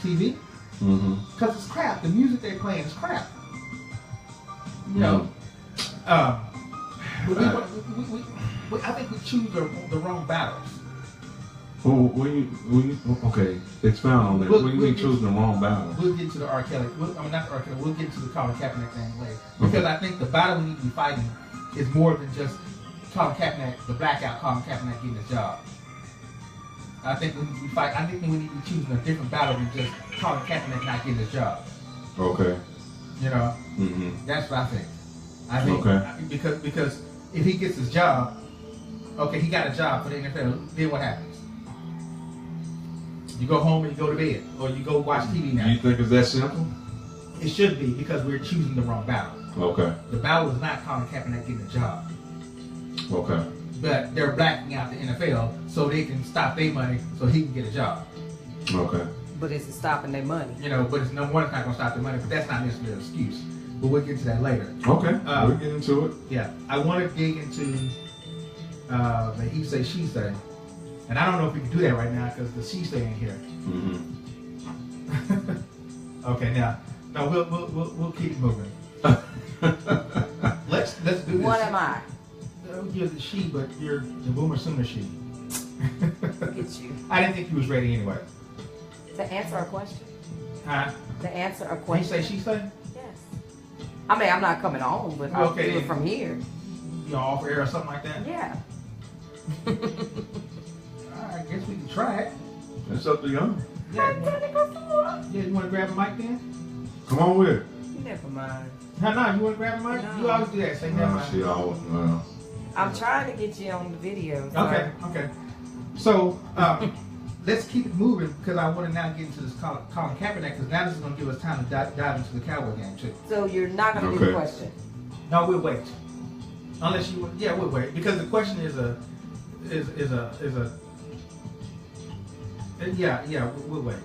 TV, because it's crap. The music they're playing is crap." You know. I think we choose the wrong battles. Okay, expound on that. What do you mean choosing the wrong battle? We'll get to the R. Kelly. Not the R. Kelly. We'll get to the Colin Kaepernick thing later. Because I think the battle we need to be fighting is more than just Colin Kaepernick, the blackout Colin Kaepernick getting his job. I think we need to be fighting. I think we need to be choosing a different battle than just Colin Kaepernick not getting his job. Okay. You know, that's what I think. I think because if he gets his job, okay, he got a job for the NFL. Then what happens? You go home and you go to bed, or you go watch TV now. You think it's that simple? It should be, because we're choosing the wrong battle. Okay. The battle is not Colin Kaepernick getting a job. Okay. But they're blacking out the NFL so they can stop their money so he can get a job. Okay. But it's stopping their money. You know, but it's no one not going to stop their money, but that's not necessarily an excuse. But we'll get to that later. Okay. We'll get into it. Yeah. I want to dig into the he say, she say. And I don't know if we can do that right now because the she say ain't here. Okay, now we'll keep moving. Let's do this. What am I? You're the she, but you're the boomer sooner she. Look at you. I didn't think you was ready anyway. To answer a question? Huh? To answer a He question? say, she say? Yes. I mean, I'm not coming home, but I'll do it from here. You know, off air or something like that? Yeah. I guess we can try it. It's up to y'all. Yeah, you want to grab a mic then? Come on with it. Never mind. No, you want to grab a mic? No. You always do that. Say never mind. She always, I'm trying to get you on the video. So. Okay. So, let's keep it moving because I want to now get into this Colin Kaepernick because now this is going to give us time to dive into the Cowboy game too. So you're not going to do the question? No, we'll wait. Unless you, we'll wait because the question is we'll wait.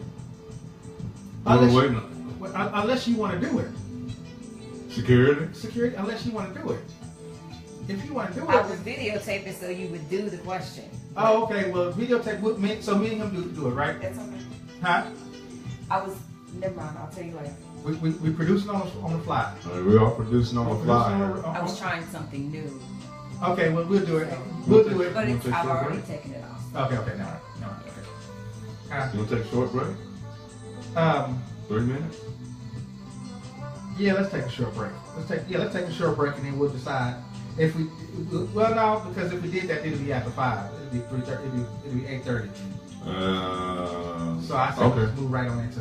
Unless you want to do it. Security, unless you want to do it. If you want to do it. I was videotaping so you would do the question. Oh, okay. Well, videotape with me, so me and him do it, right? That's okay. Huh? Never mind, I'll tell you later. We producing on the fly. We are producing on the fly. I was trying something new. Okay, well, we'll do it. We'll do it. But I've already taken it off. Okay, no, okay. You want to take a short break? 3 minutes? Yeah, let's take a short break. Let's take a short break and then we'll decide if we. Well, no, because if we did that, it'd be after 5. It'd be 3:30. It'd be 8:30. So I said let's move right on into.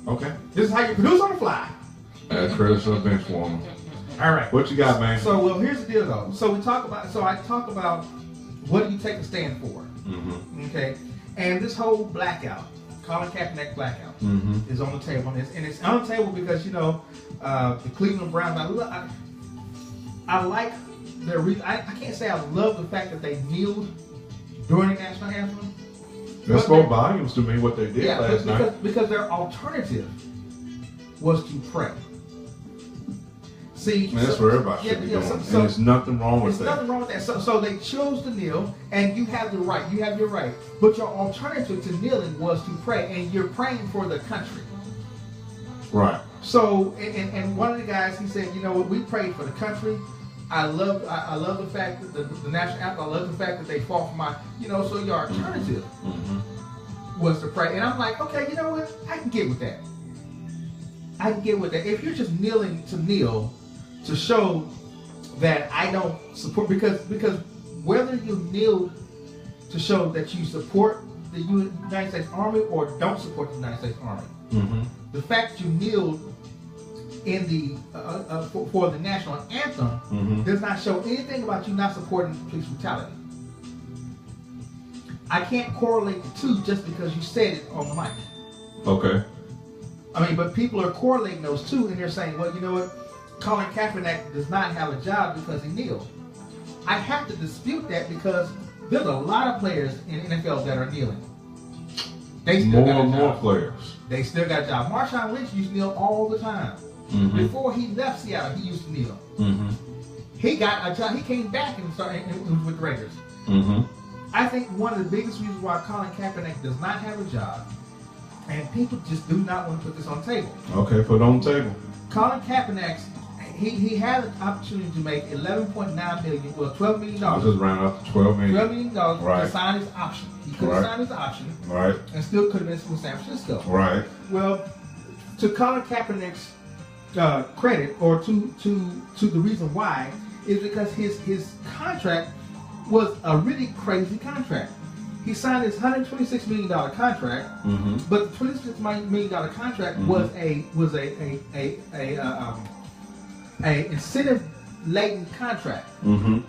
Okay. This is how you produce on the fly. That's Curtis on bench warmer. All right. What you got, man? So, well, here's the deal, though. So I talk about what do you take a stand for? Okay. And this whole blackout, Colin Kaepernick blackout, is on the table. And it's on the table because, you know, the Cleveland Browns, I like their reason. I can't say I love the fact that they kneeled during the national anthem. That spoke volumes to me what they did last night. Because their alternative was to pray. See, that's where everybody should be doing. And there's nothing wrong with that. There's nothing wrong with that. So they chose to kneel, and you have the right. You have your right. But your alternative to kneeling was to pray, and you're praying for the country. Right. So, and one of the guys, he said, you know what, we prayed for the country. I love the fact that the national anthem. I love the fact that they fought for my, you know. So your alternative was to pray, and I'm like, okay, you know what, I can get with that. I can get with that. If you're just kneeling to kneel to show that I don't support, because whether you kneel to show that you support the United States Army or don't support the United States Army, the fact that you kneeled in the for the national anthem does not show anything about you not supporting police brutality. I can't correlate the two just because you said it on the mic. Okay. I mean, but people are correlating those two, and they're saying, well, you know what? Colin Kaepernick does not have a job because he kneeled. I have to dispute that because there's a lot of players in the NFL that are kneeling. They still got a job. More players. They still got a job. Marshawn Lynch used to kneel all the time. Before he left Seattle, he used to kneel. He got a job. He came back and started with the Raiders. I think one of the biggest reasons why Colin Kaepernick does not have a job, and people just do not want to put this on the table. Okay, put it on the table. Colin Kaepernick, he had an opportunity to make $11.9 million, well, $12 million. I just round up to $12 million. $12 million Right. to sign his option. He could have Right. signed his option Right. and still could have been with San Francisco. Right. Well, to Colin Kaepernick's credit, or to the reason why, is because his contract was a really crazy contract. He signed his $126 million contract, Mm-hmm. but the $26 million contract was a incentive laden contract. Mm-hmm.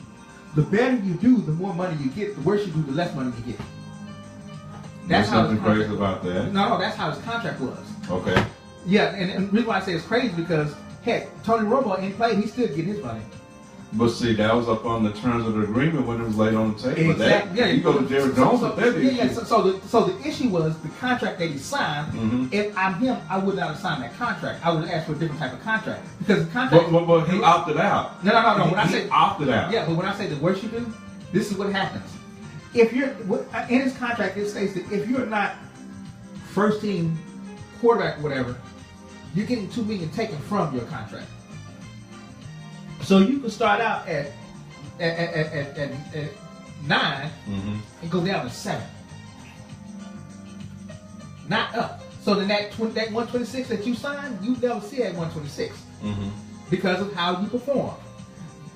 The better you do, the more money you get. The worse you do, the less money you get. There's how his something crazy contract- about that. No, that's how his contract was. Okay. Yeah, and the reason why I say it's crazy because heck, Tony Romo ain't played, he still getting his money. But see, that was up on the terms of the agreement when it was laid on the table. Exactly. That, Yeah, you go to Jerry Jones with that issue. So the issue was the contract that he signed. Mhm. If I'm him, I would not have signed that contract. I would have asked for a different type of contract because the contract. But he opted out. No. When I He say opted out. yeah, but when I say the worst you do, this is what happens. If you're in his contract, it states that if you're not first team quarterback, or whatever, you're getting $2 million taken from your contract. So you can start out at 9 Mm-hmm. and go down to 7, not up. So then that 126 that you signed, you never see that 126 Mm-hmm. because of how you perform.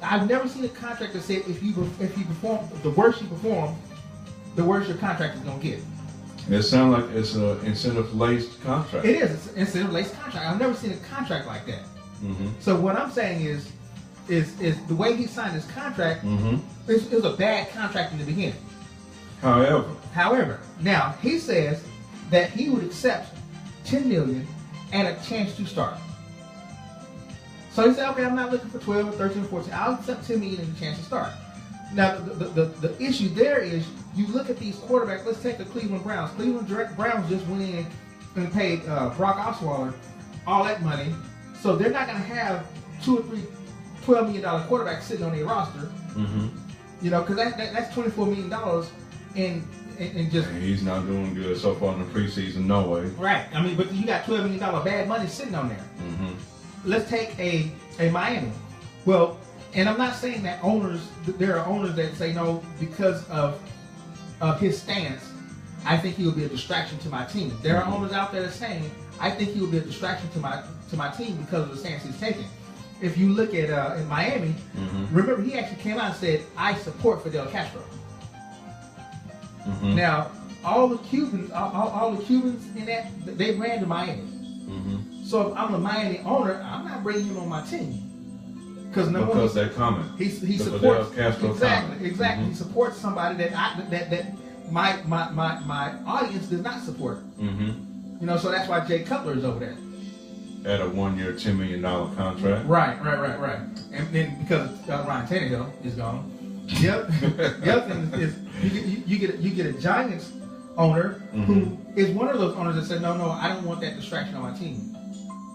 I've never seen a contract that said if you perform, the worse you perform, the worse your contract is gonna get. It sounds like it's an incentive-laced contract. It is. It's an incentive-laced contract. I've never seen a contract like that. Mm-hmm. So what I'm saying is the way he signed his contract Mm-hmm. it was a bad contract in the beginning. However, Now he says that he would accept $10 million and a chance to start. So he said, okay, I'm not looking for 12 or 13 or 14. I'll accept $10 million and a chance to start. Now the issue there is you look at these quarterbacks. Let's take the Cleveland Browns. Cleveland Browns just went in and paid Brock Osweiler all that money, so they're not going to have 2 or 3 $12 million quarterbacks sitting on their roster. mm-hmm. You know, because that's $24 million in just. And he's not doing good so far in the preseason, no way. Right. I mean, but you got $12 million bad money sitting on there. Mm-hmm. Let's take a Miami. Well, and I'm not saying that there are owners that say no because of his stance. I think he will be a distraction to my team. There are owners out there that are saying I think he will be a distraction to my team because of the stance he's taking. If you look at in Miami, remember he actually came out and said I support Fidel Castro. Mm-hmm. Now all the Cubans in that they ran to Miami. Mm-hmm. So if I'm a Miami owner, I'm not bringing him on my team because they're coming. he The supports Fidel Castro exactly. comment. He supports somebody that my audience does not support. Mm-hmm. You know, so that's why Jay Cutler is over there. At a 1-year, $10 million contract. Right. And then because Ryan Tannehill is gone. Yep. The other thing is you get a Giants owner who is one of those owners that said, no, I don't want that distraction on my team.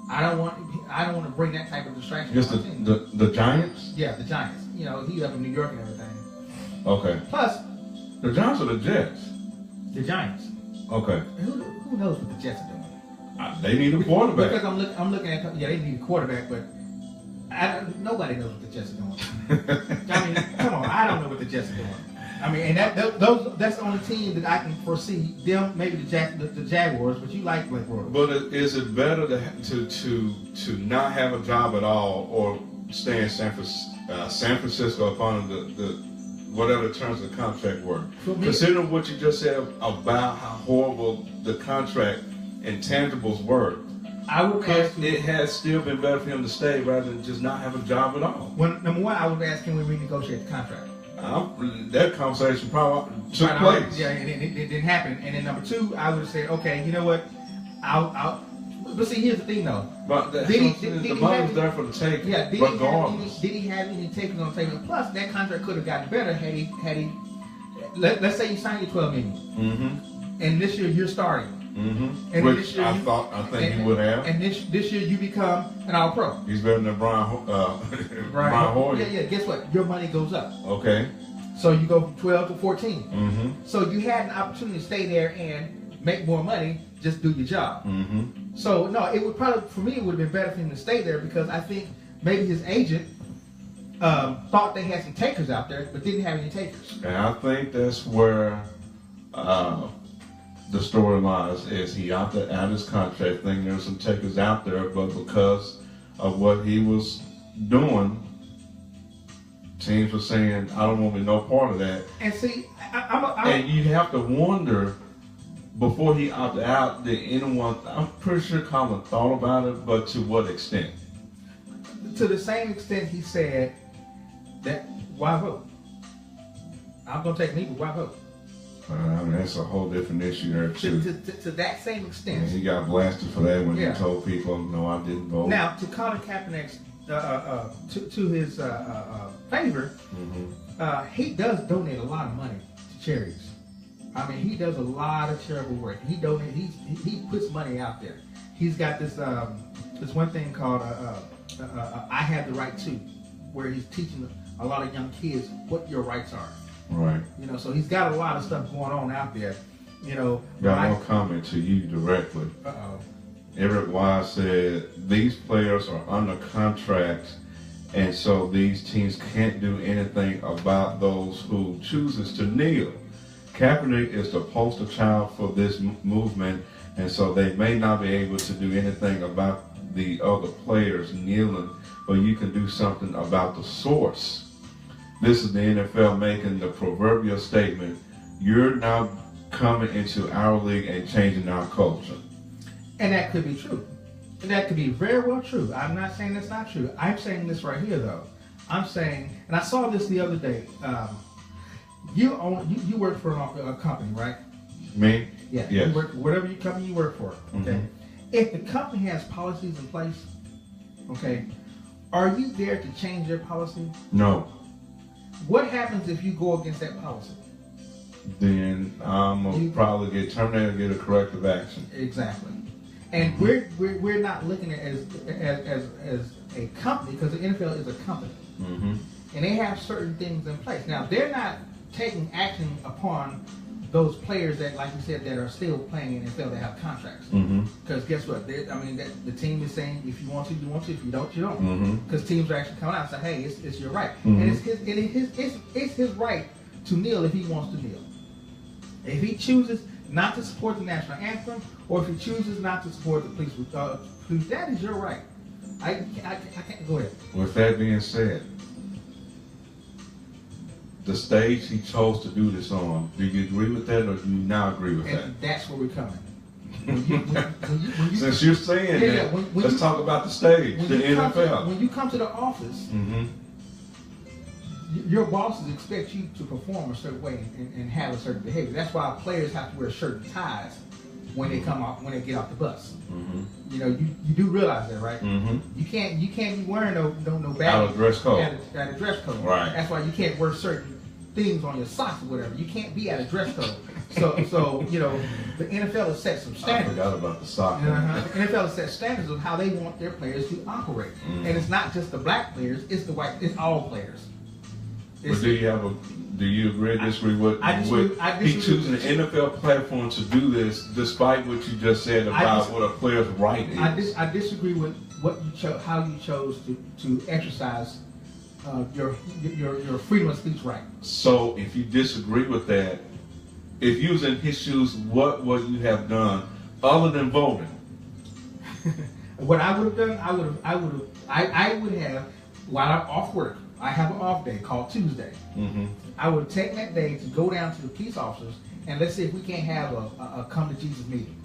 I don't want to bring that type of distraction Just on my team. the Giants? Yeah, the Giants. You know, he's up in New York and everything. Okay. Plus, The Giants or the Jets? the Giants. Okay. Who knows what the Jets are doing? They need a quarterback. Because I'm looking at they need a quarterback, but nobody knows what the Jets are doing. I mean, come on, I don't know what the Jets are doing. I mean, and that's the only team that I can foresee them. Maybe the Jaguars, but you like Blake Bortles. But is it better to not have a job at all, or stay in San Francisco upon the whatever the terms of the contract were? For me- Considering what you just said about how horrible the contract intangibles were, I would ask you. it has still been better for him to stay rather than just not have a job at all. Number one, I would ask him to renegotiate the contract. That conversation probably took Right, place. Yeah, and it didn't happen. And then number two, I would have said, okay, you know what? I'll. But see, here's the thing, though. But Did the he money's have- there for the taking, Yeah, regardless. did he have any takings on the table? Plus, that contract could have gotten better had he. Let's say you signed your $12 million, Mm-hmm. and this year you're starting, Mm-hmm. And Which this year I think he would have. and this year you become an All-Pro. He's better than Brian Hoyer. Yeah. Guess what? Your money goes up. Okay. So you go from 12 to 14. Mm-hmm. So you had an opportunity to stay there and make more money. Just do your job. Mm-hmm. So no, it would probably for me it would have been better for him to stay there because I think maybe his agent thought they had some takers out there, but didn't have any takers. And I think that's where the story lies. Is he opted out his contract, thinking there's some takers out there, but because of what he was doing, teams were saying, "I don't want to be no part of that." And see, And you have to wonder, before he opted out, did anyone? I'm pretty sure Colin thought about it, but to what extent? to the same extent he said that why vote? I'm gonna take me, but why vote? I mean, that's a whole different issue there too. To that same extent. And he got blasted for that when Yeah. he told people, "No, I didn't vote." Now, to Colin Kaepernick's to his favor, he does donate a lot of money to charities. I mean, he does a lot of charitable work. He puts money out there. He's got this one thing called I Have the Right To, where he's teaching a lot of young kids what your rights are. Right. You know, so he's got a lot of stuff going on out there. You know, Got no comment to you directly. Everett Wise said these players are under contract, and so these teams can't do anything about those who chooses to kneel. Kaepernick is the poster child for this movement, and so they may not be able to do anything about the other players kneeling, but you can do something about the source. This is the NFL making the proverbial statement, "You're now coming into our league and changing our culture." And that could be true. And that could be very well true. I'm not saying that's not true. I'm saying this right here, though. I'm saying, and I saw this the other day. You work for a company, right? Me? Yeah. Yes. You work whatever company you work for. Okay. If the company has policies in place, okay, are you there to change their policy? No. What happens if you go against that policy? Then I'm gonna probably get terminated, get a corrective action. Exactly. And we're not looking at it as a company, because the NFL is a company, and they have certain things in place. Now they're not taking action upon those players that, like you said, that are still playing in the NFL that have contracts. Because guess what? The team is saying, if you want to, you want to. If you don't, you don't. Because teams are actually coming out and saying, hey, it's your right, and it's his right to kneel if he wants to kneel. If he chooses not to support the national anthem, or if he chooses not to support the police, that is your right. I can't go ahead. With that being said, the stage he chose to do this on, do you agree with that, or do you not agree with that? And that's where we're coming. Since you're saying that, let's talk about the stage, the NFL. When you come to the office, your bosses expect you to perform a certain way and have a certain behavior. That's why players have to wear certain ties when they come off, when they get off the bus. You know, you do realize that, right? You can't be wearing no badge out of dress code. Out of dress code. Right. That's why you can't wear certain things on your socks or whatever. You can't be out of dress code. So you know, the NFL has set some standards. I forgot about the sock. The NFL has set standards of how they want their players to operate, and it's not just the black players; it's the white, it's all players. But do you agree or disagree with he choosing the NFL platform to do this, despite what you just said about what a player's right is? I disagree with what you how you chose to exercise your freedom of speech right. So if you disagree with that, if you was in his shoes, what would you have done other than voting? What I would have done, I would have, while I'm off work, I have an off day called Tuesday. I would take that day to go down to the police officers and let's see if we can't have a come to Jesus meeting.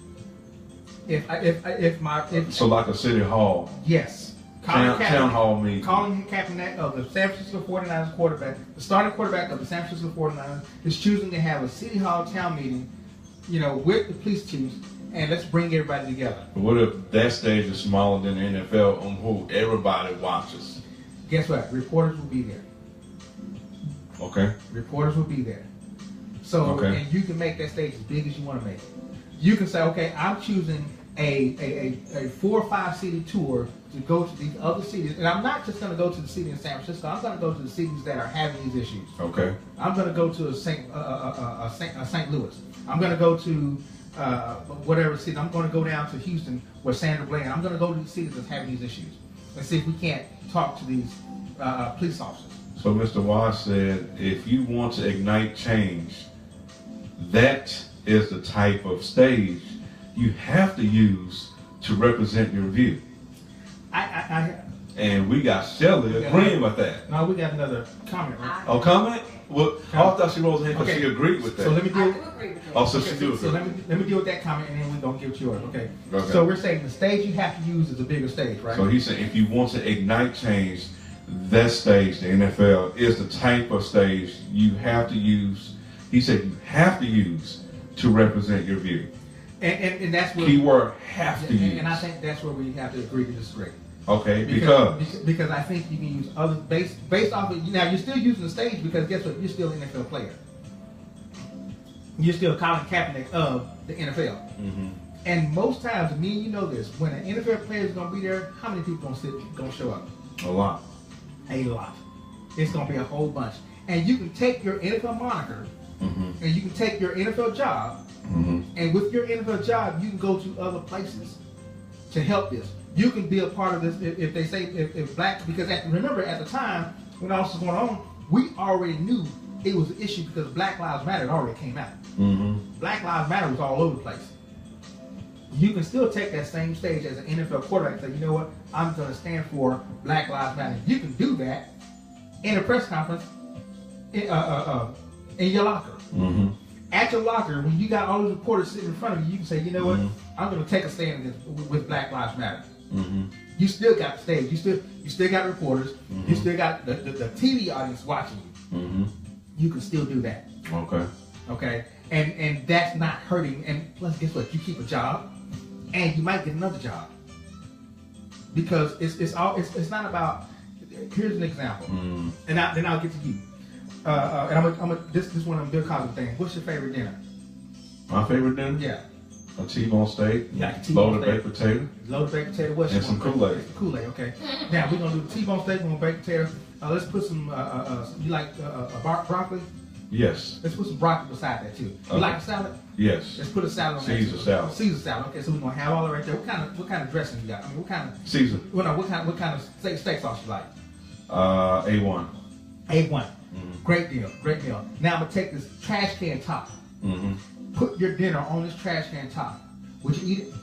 So like a city hall. Yes. Town hall meeting. Colin Kaepernick of the San Francisco 49ers quarterback, the starting quarterback of the San Francisco 49ers, is choosing to have a city hall town meeting, you know, with the police chiefs, and let's bring everybody together. But what if that stage is smaller than the NFL on who everybody watches? Guess what? Reporters will be there. Okay. Reporters will be there. So, and you can make that stage as big as you want to make it. You can say, okay, I'm choosing a 4 or 5 city tour to go to these other cities, and I'm not just going to go to the city in San Francisco. I'm going to go to the cities that are having these issues. Okay. I'm going to go to St. Louis. I'm going to go to whatever city. I'm going to go down to Houston where Sandra Bland. I'm going to go to the cities that's having these issues. and see if we can't talk to these police officers. So Mr. Wash said, if you want to ignite change, that is the type of stage you have to use to represent your view. And we got Shelley agreeing with that. No, we got another comment, right? Oh, comment? Well, I thought she rose her hand because she agreed with that. So let me I deal. do agree with that. Oh, so she do So agree. let me deal with that comment, and then we're gonna get yours. Okay. Okay. So we're saying the stage you have to use is a bigger stage, right? So he said, if you want to ignite change, that stage, the NFL, is the type of stage you have to use. He said you have to use to represent your view. And that's where Keyword have to use. And I think that's where we have to agree to disagree. Okay, Because I think you can use other based off of now you're still using the stage because guess what, you're still an NFL player. You're still Colin Kaepernick of the NFL. Mhm. And most times, me and you know this, when an NFL player is gonna be there, how many people gonna show up? a lot. A lot. It's gonna be a whole bunch. And you can take your NFL moniker Mhm. and you can take your NFL job, Mhm. and with your NFL job, you can go to other places to help this. You can be a part of this if they say if black, because remember at the time when all this was going on, we already knew it was an issue because Black Lives Matter already came out. Mhm. Black Lives Matter was all over the place. You can still take that same stage as an NFL quarterback and say, you know what, I'm going to stand for Black Lives Matter. You can do that in a press conference in your locker. Mhm. At your locker, when you got all those reporters sitting in front of you, you can say, you know what, Mhm. I'm going to take a stand with Black Lives Matter. Mhm. You still got the stage. You still got reporters. You Mhm. still got the TV audience watching you. Mhm. You can still do that. Okay. Okay, and that's not hurting. And plus, guess what? You keep a job, and you might get another job because it's not about. Here's an example, Mm. and then I'll get to you. And this one of Bill Cosby thing. What's your favorite dinner? My favorite dinner? Yeah, A T-bone steak, Yeah, T-bone loaded baked potato, loaded baked potato. What's and your some one? Kool-Aid. Kool-Aid. Okay. Now we're gonna do the T-bone steak. We're gonna baked potato. Let's put some. You like broccoli? Yes. Let's put some broccoli beside that too. You Okay. like a salad? Yes. Let's put a salad on Caesar that. salad. Caesar salad. Okay, so we're gonna have all that right there. What kind of dressing you got? I mean, what kind of Caesar. what kind of steak sauce you like? A1. A1. Mhm. Great deal. Great deal. Now I'm gonna take this trash can top. Mhm. Put your dinner on this trash can top. Would you eat it?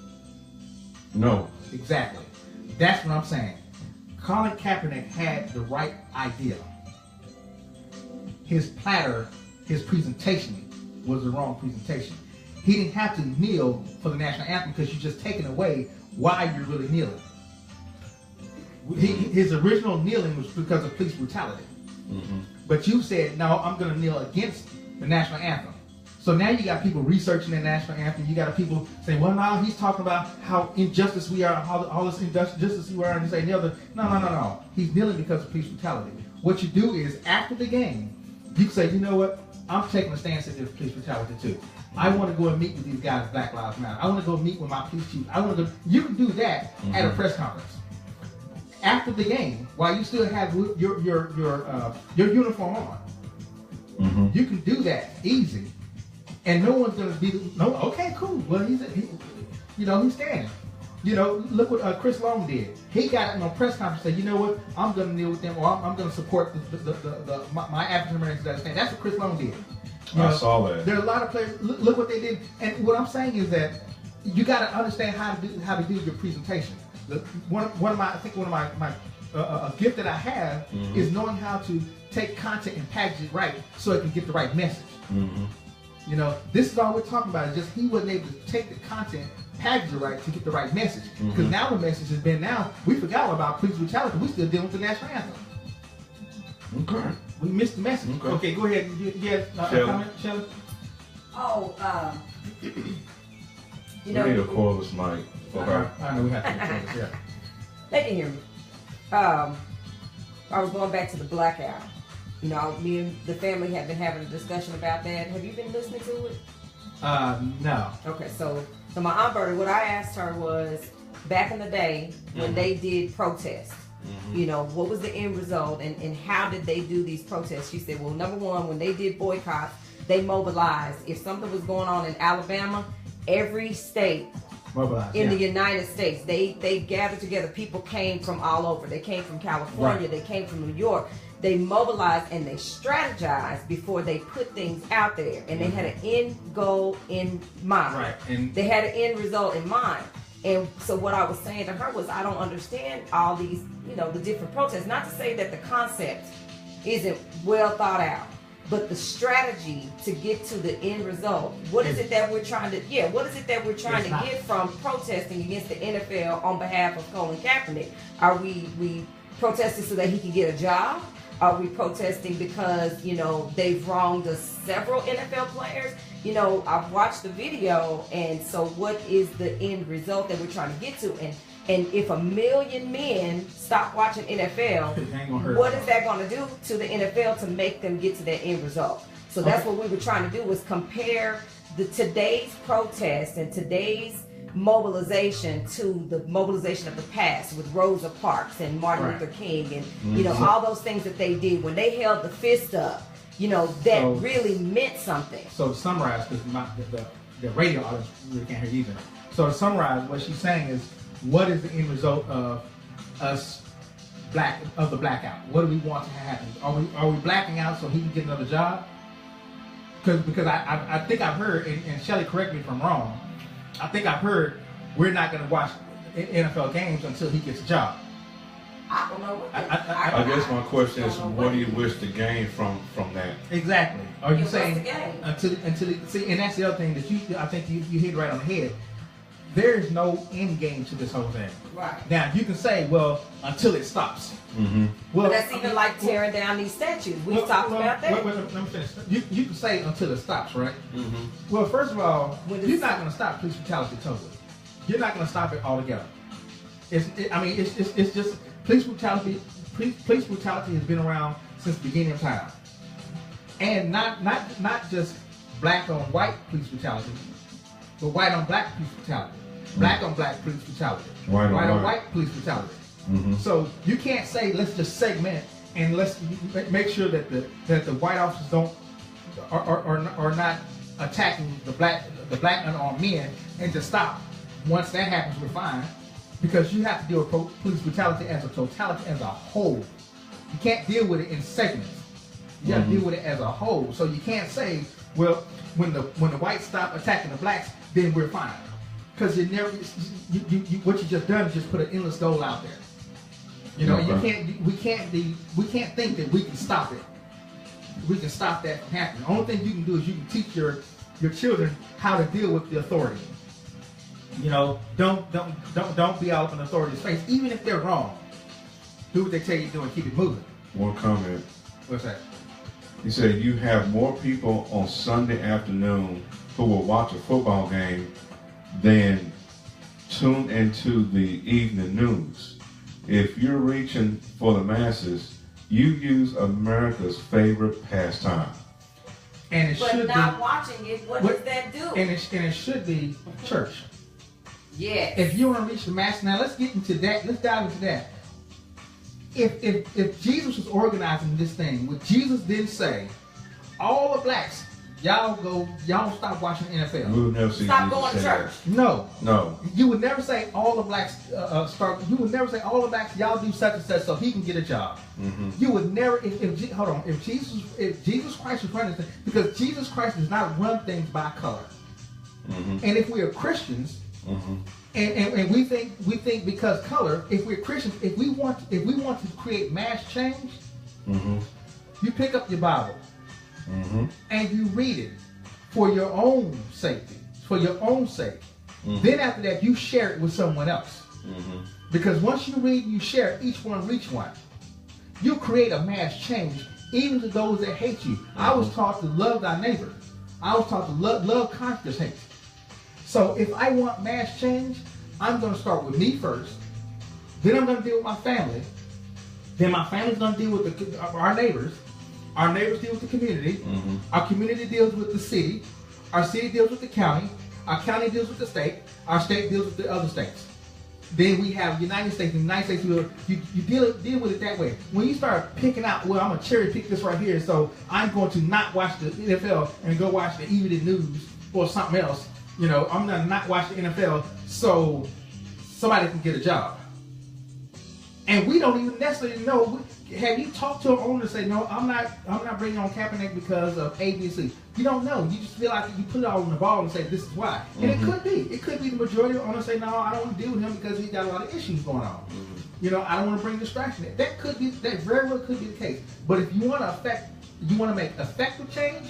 No. Exactly. That's what I'm saying. Colin Kaepernick had the right idea. His platter, his presentation was the wrong presentation. He didn't have to kneel for the national anthem because you're just taking away why you're really kneeling. His original kneeling was because of police brutality. Mhm. But you said, no, I'm going to kneel against the national anthem. So now you got people researching the national anthem. You got people saying, well, now he's talking about how injustice we are, all this injustice we are, and you say, no. He's kneeling because of police brutality. What you do is, after the game, you say, you know what? I'm taking a stance against police brutality too. I want to go and meet with these guys, Black Lives Matter. I want to go meet with my police chief. You can do that at a press conference. After the game, while you still have your uniform on, Mhm. you can do that easy, and no one's gonna be okay, cool. Well, he's standing. You know, look what Chris Long did. He got in a press conference and said, you know what, I'm gonna kneel with them, or I'm gonna support my African Americans that stand. That's what Chris Long did. You I know, saw that. there are a lot of players. Look what they did, and what I'm saying is that you got to understand how to do your presentation. One of my a gift that I have is knowing how to take content and package it right so it can get the right message. Mhm. You know, this is all we're talking about. Is just he wasn't able to take the content, package it right to get the right message. Because now the message has been we forgot about police brutality. We still dealing with the national anthem. Okay. We missed the message. Okay. Okay, go ahead. You have a Shelley. comment, Shelley? Oh, you We know, need a cordless mic for her. I know we have to control this. Yeah. they can hear me. I was going back to the blackout. You know, me and the family have been having a discussion about that. Have you been listening to it? No. Okay, so my Aunt Bertie, what I asked her was, back in the day when they did protests, you know, what was the end result and how did they do these protests? She said, well, number one, when they did boycotts, they mobilized. If something was going on in Alabama, every state Mobilized, in yeah. the United States. They gathered together. People came from all over. They came from California. Right. They came from New York. They mobilized and they strategized before they put things out there. And they had an end goal in mind. Right. And They had an end result in mind. And so what I was saying to her was, I don't understand all these, the different protests. Not to say that the concept isn't well thought out, but the strategy to get to the end result. What is it that we're trying to get from protesting against the NFL on behalf of Colin Kaepernick? Are we protesting so that he can get a job? Are we protesting because, they've wronged several NFL players? I've watched the video, and so what is the end result that we're trying to get to? And if 1 million men stop watching NFL, what is that going to do to the NFL to make them get to that end result? So that's what we were trying to do, was compare today's protest and today's mobilization to the mobilization of the past with Rosa Parks and Martin Luther King and all those things that they did when they held the fist up. That really meant something. So to summarize, because the radio audience really can't hear you either. So to summarize, what she's saying is, what is the end result of us the blackout? What do we want to happen? Are we blacking out so he can get another job? Because I think I've heard, and Shelly, correct me if I'm wrong, I think I've heard we're not going to watch NFL games until he gets a job. I don't know. I guess my question is, what do you wish to gain from that? Exactly. Are you What's saying the game? until see? And that's the other thing that I think you hit right on the head. There is no end game to this whole thing. Right. Now you can say, well, until it stops. Mm-hmm. Well, But that's even like tearing down these statues. We've talked about that. Let me finish. You can say until it stops, right? Mm-hmm. Well, first of all, When you're it's- not going to stop police brutality totally. You're not going to stop it altogether. It's just police brutality. Police brutality has been around since the beginning of time, and not just black on white police brutality, but white on black police brutality, black on black police brutality, White on white police brutality. Mm-hmm. So you can't say let's just segment and let's make sure that the white officers are not attacking the black unarmed men, and to stop. Once that happens, we're fine, because you have to deal with police brutality as a totality, as a whole. You can't deal with it in segments. You have to deal with it as a whole. So you can't say, well, when the whites stop attacking the blacks, then we're fine, because you never. What you just done is just put an endless goal out there. We can't think that we can stop it. We can stop that from happening. The only thing you can do is you can teach your children how to deal with the authority. Don't be out in authority's face, even if they're wrong. Do what they tell you to do and keep it moving. One comment. What's that? He said you have more people on Sunday afternoon who will watch a football game than tune into the evening news. If you're reaching for the masses, you use America's favorite pastime. And it But should not be. watching it, what does that do? And it should be church. Yes. If you want to reach the mass, now let's get into that. Let's dive into that. If Jesus was organizing this thing, what Jesus didn't say, all the blacks, y'all stop watching NFL. We would never see Stop Jesus going to say church. No. No. You would never say all the blacks start. You would never say all the blacks, y'all do such and such so he can get a job. Mm-hmm. You would never. If Jesus Christ was running things, because Jesus Christ does not run things by color. Mm-hmm. And if we are Christians, Mm-hmm. and we think because color, if we're Christians, if we want to create mass change, Mm-hmm. you pick up your Bible Mm-hmm. and you read it for your own safety, for your own sake. Mhm. Then after that, you share it with someone else. Mm-hmm. Because once you read and you share, each one reach one. You create a mass change, even to those that hate you. I was taught to love thy neighbor. I was taught to love conscious hate. So if I want mass change, I'm going to start with me first. Then I'm going to deal with my family. Then my family's going to deal with our neighbors. Our neighbors deal with the community. Mm-hmm. Our community deals with the city. Our city deals with the county. Our county deals with the state. Our state deals with the other states. Then we have United States. In the United States, you deal with it that way. When you start picking out, well, I'm going to cherry pick this right here, so I'm going to not watch the NFL and go watch the evening news or something else, You know, I'm gonna not watch the NFL so somebody can get a job. And we don't even necessarily know. Have you talked to an owner and say, no, I'm not bringing on Kaepernick because of A, B, C? You don't know. You just feel like you put it all on the ball and say, this is why. And it could be. It could be the majority of owners say, no, I don't want to deal with him because he's got a lot of issues going on. You know, I don't want to bring distraction. That very well could be the case. But if you want to make effective change,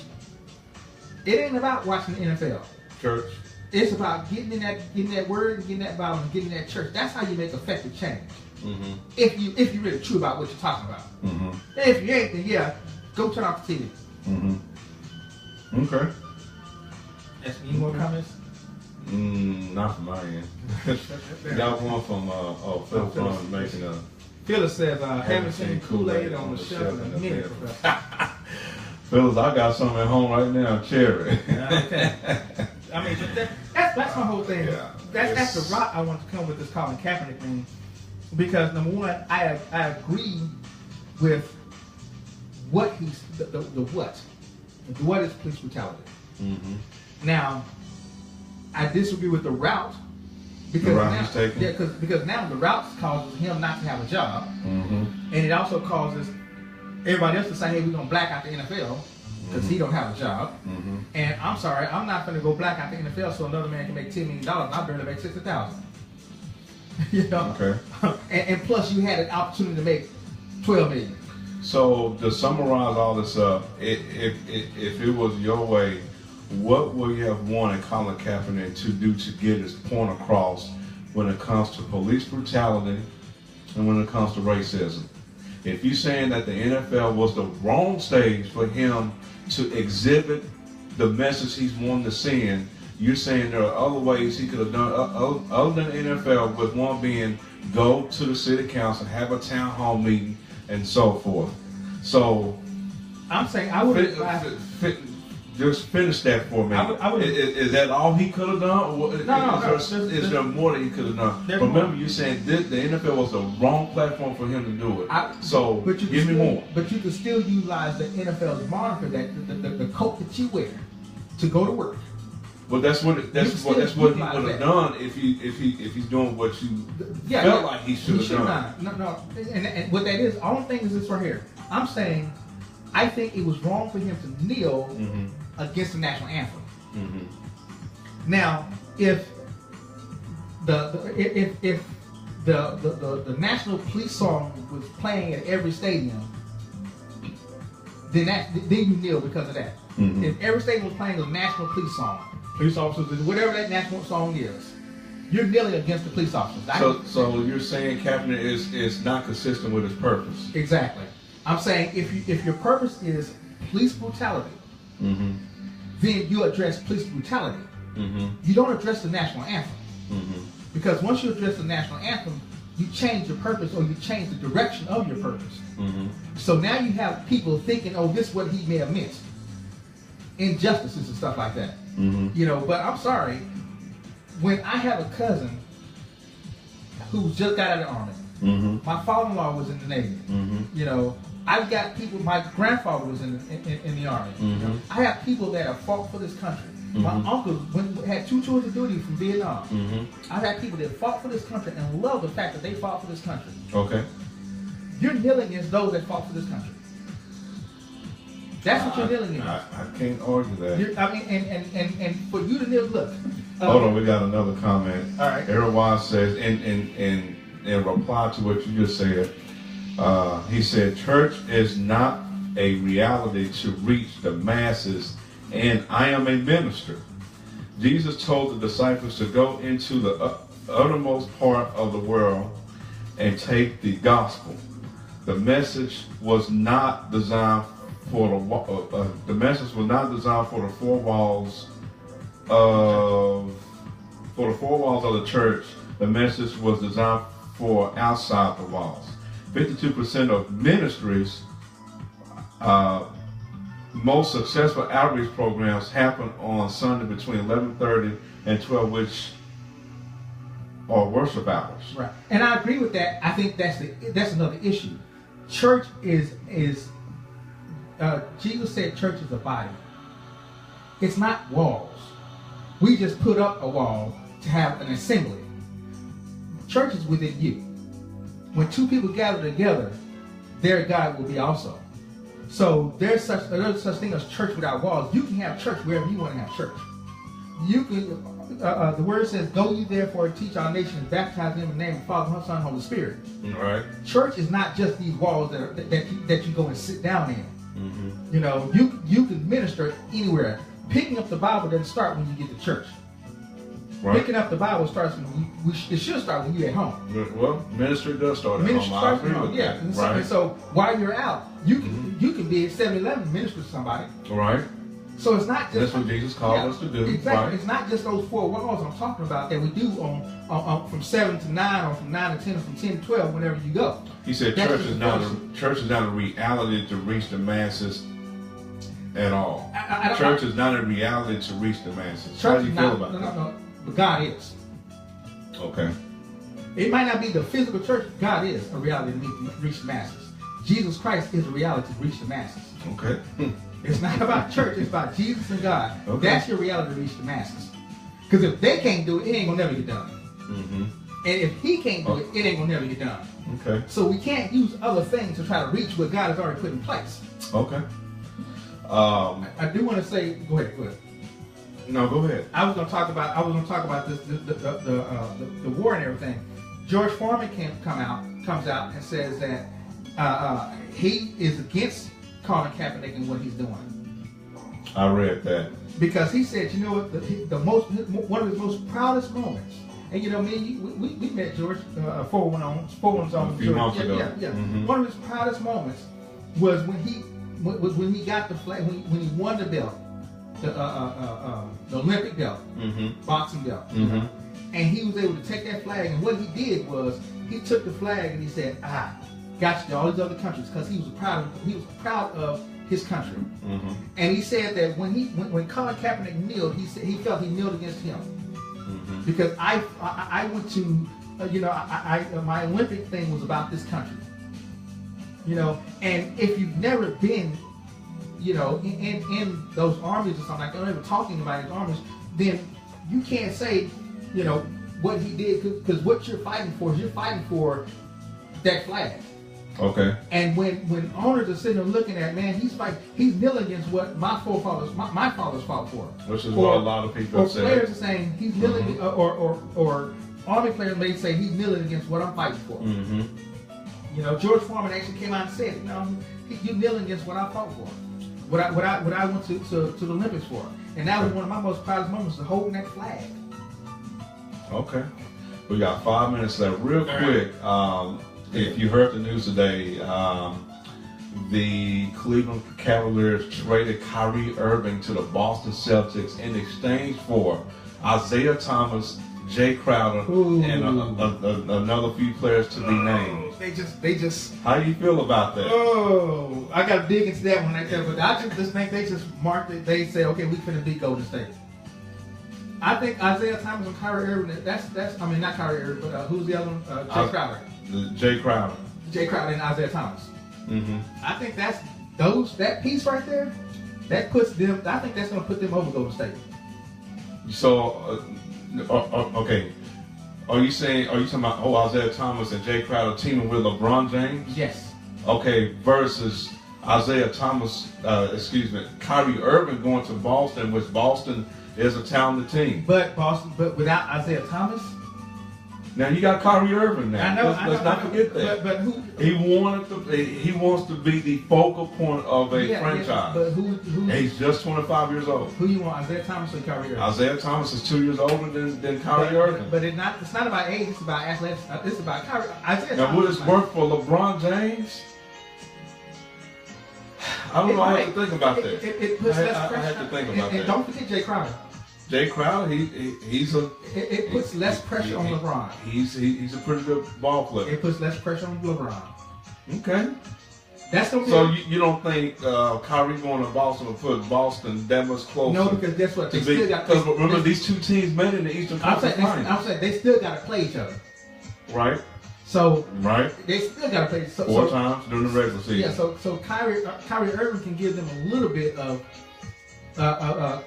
it ain't about watching the NFL. Church. It's about getting that word and getting that Bible and getting that church. That's how you make effective change. If you're really true about what you're talking about. If you ain't, then yeah, go turn off the TV. Okay. Any more comments? Not from my end. Got one from Phil Fun making a. Phyllis says, haven't seen Kool-Aid on the shelf in a minute. Phyllis, I got some at home right now, cherry. Okay. I mean, that's my whole thing. Yeah. That's the route I want to come with this Colin Kaepernick thing. Because number one, I agree with what he's the what. What is police brutality? Now, I disagree with the route because the route now, he's taking. because now the route causes him not to have a job, and it also causes everybody else to say, "Hey, we're gonna black out the NFL because he don't have a job." And I'm sorry, I'm not gonna go black out the NFL so another man can make $10 million. I barely make $60,000. You know. Okay. And plus, you had an opportunity to make $12 million. So to summarize all this up, if it was your way, what would you have wanted Colin Kaepernick to do to get his point across when it comes to police brutality and when it comes to racism? If you're saying that the NFL was the wrong stage for him to exhibit the message he's wanting to send, you're saying there are other ways he could have done other than the NFL, with one being go to the city council, have a town hall meeting, and so forth. So I'm saying I would just finish that for me. Is that all he could have done? Or No. Is there more that he could have done? Remember, you're saying the NFL was the wrong platform for him to do it. Give me more. But you can still utilize the NFL's moniker, that the coat that you wear to go to work. Well, that's what he would have done if he's doing what you felt like he should have done. No. And what that is, all I'm saying is this right here. I'm saying, I think it was wrong for him to kneel against the national anthem. Now, if the national police song was playing at every stadium, then you kneel because of that. If every stadium was playing a national police song, police officers, whatever that national song is, you're kneeling against the police officers. So you're saying Kaepernick is not consistent with his purpose. Exactly. I'm saying if your purpose is police brutality, then you address police brutality. You don't address the national anthem. Because once you address the national anthem, you change your purpose, or you change the direction of your purpose. So now you have people thinking, oh, this is what he may have meant. Injustices and stuff like that. You know, but I'm sorry, when I have a cousin who just got out of the Army, my father-in-law was in the Navy. You know, I've got people, my grandfather was in the Army. You know? I have people that have fought for this country. My uncle had 2 tours of duty from Vietnam. I've had people that fought for this country and love the fact that they fought for this country. Okay. You're kneeling against those that fought for this country. That's what you're kneeling against. I can't argue that. I mean, and for you to kneel, look. Hold on, we got another comment. All right. Erwan says, in reply to what you just said, he said, church is not a reality to reach the masses, and I am a minister. Jesus told the disciples to go into the uttermost part of the world and take the gospel. The message was not designed for the message was not designed for the four walls of the church. The message was designed for outside the walls. 52% of ministries, most successful outreach programs happen on Sunday between 11:30 and 12, which are worship hours. Right, and I agree with that. I think that's another issue. Church is Jesus said church is a body. It's not walls. We just put up a wall to have an assembly. Church is within you. When two people gather together, their God will be also. So there's such thing as church without walls. You can have church wherever you want to have church. You can. The word says, "Go ye therefore and teach our nations, baptize them in the name of the Father, Son, and Holy Spirit." Right. Church is not just these walls that you go and sit down in. Mm-hmm. You know, you can minister anywhere. Picking up the Bible doesn't start when you get to church. Right. Picking up the Bible starts when it should start when you're at home. Well, ministry does start at Ministry home. I starts agree at home. with Yeah. that. And Right. so while you're out, you can be at 7-Eleven minister to somebody. Right. So it's not just That's what Jesus called us to do. Exactly. Right. It's not just those 4 walls I'm talking about that we do on from 7 to 9 or from 9 to 10 or from 10 to 12 whenever you go. He said That's church just is not a reality to reach the masses at all. Church is not a reality to reach the masses. How do you feel about that? No. But God is. Okay. It might not be the physical church. God is a reality to reach the masses. Jesus Christ is a reality to reach the masses. Okay. It's not about church. It's about Jesus and God. Okay. That's your reality to reach the masses. Because if they can't do it, it ain't gonna never get done. Mm-hmm. And if He can't do it, it ain't gonna never get done. Okay. So we can't use other things to try to reach what God has already put in place. Okay. I do want to say, go ahead. No, go ahead. I was gonna talk about this the war and everything. George Foreman comes out and says that he is against Colin Kaepernick and what he's doing. I read that. Because he said, you know what, one of his most proudest moments, and you know, we met George 4-1 on A few months ago. Yeah. Mm-hmm. One of his proudest moments was when he got the flag, when he won the belt, the Olympic belt, Mm-hmm. boxing belt, Mm-hmm. you know? And he was able to take that flag, and what he did was he took the flag and he said, got you to all these other countries, because he was proud of his country. Mm-hmm. And he said that when Colin Kaepernick kneeled, he said he felt he kneeled against him. Mm-hmm. Because I went to my Olympic thing was about this country. You know, and if you've never been, you know, in those armies or something like that, or ever talking about his armies, then you can't say, you know, what he did, because what you're fighting for is you're fighting for that flag. Okay. And when owners are sitting there looking at, man, he's kneeling against what my forefathers, my fathers fought for. Which is what a lot of people Or have said. players are saying he's kneeling, Mm-hmm. or army players may say he's kneeling against what I'm fighting for. Mm-hmm. You know, George Foreman actually came out and said, you know, you're kneeling against what I fought for, what I went to the Olympics for, and that was one of my most proudest moments, to holding that flag. Okay. We got 5 minutes left. Real quick, if you heard the news today, the Cleveland Cavaliers traded Kyrie Irving to the Boston Celtics in exchange for Isaiah Thomas, Jay Crowder, and another few players to be named. They just. How do you feel about that? Oh, I got to dig into that one right there. But I just think they just marked it. They say, okay, we finna beat Golden State. I think Isaiah Thomas and Kyrie Irving. That's I mean, not Kyrie Irving, but who's the other one? Jay Crowder. Jay Crowder. Jay Crowder and Isaiah Thomas. Mm-hmm. I think that piece right there, that puts them. I think that's gonna put them over Golden State. So, okay. Are you talking about Isaiah Thomas and Jay Crowder teaming with LeBron James? Yes. Okay, versus Isaiah Thomas, Kyrie Irving going to Boston, which Boston is a talented team. But without Isaiah Thomas. Now you got Kyrie Irving now. I know. Let's not forget that. But who? He wants to be the focal point of a franchise. Yeah, but who? And he's just 25 years old. Who you want, Isaiah Thomas or Kyrie Irving? Isaiah Thomas is 2 years older than Kyrie Irving. But it's not about age. It's about athletics. It's about Kyrie. Isaiah Now, Thomas. would this work for LeBron James? I don't know. I have to think about that. It puts less pressure. I have to think about that. And don't forget Jay Crowder. Jay Crowder, he's a. It puts less pressure on LeBron. He's a pretty good ball player. It puts less pressure on LeBron. Okay. That's gonna be. So you don't think Kyrie going to Boston will put Boston that much closer? No, because guess what? They still got. Because remember, these two teams met in the Eastern Conference Finals. I'm saying they still got to play each other. Right. So. Right. They still got to play. Four times during the regular season. Yeah. So Kyrie Irving can give them a little bit of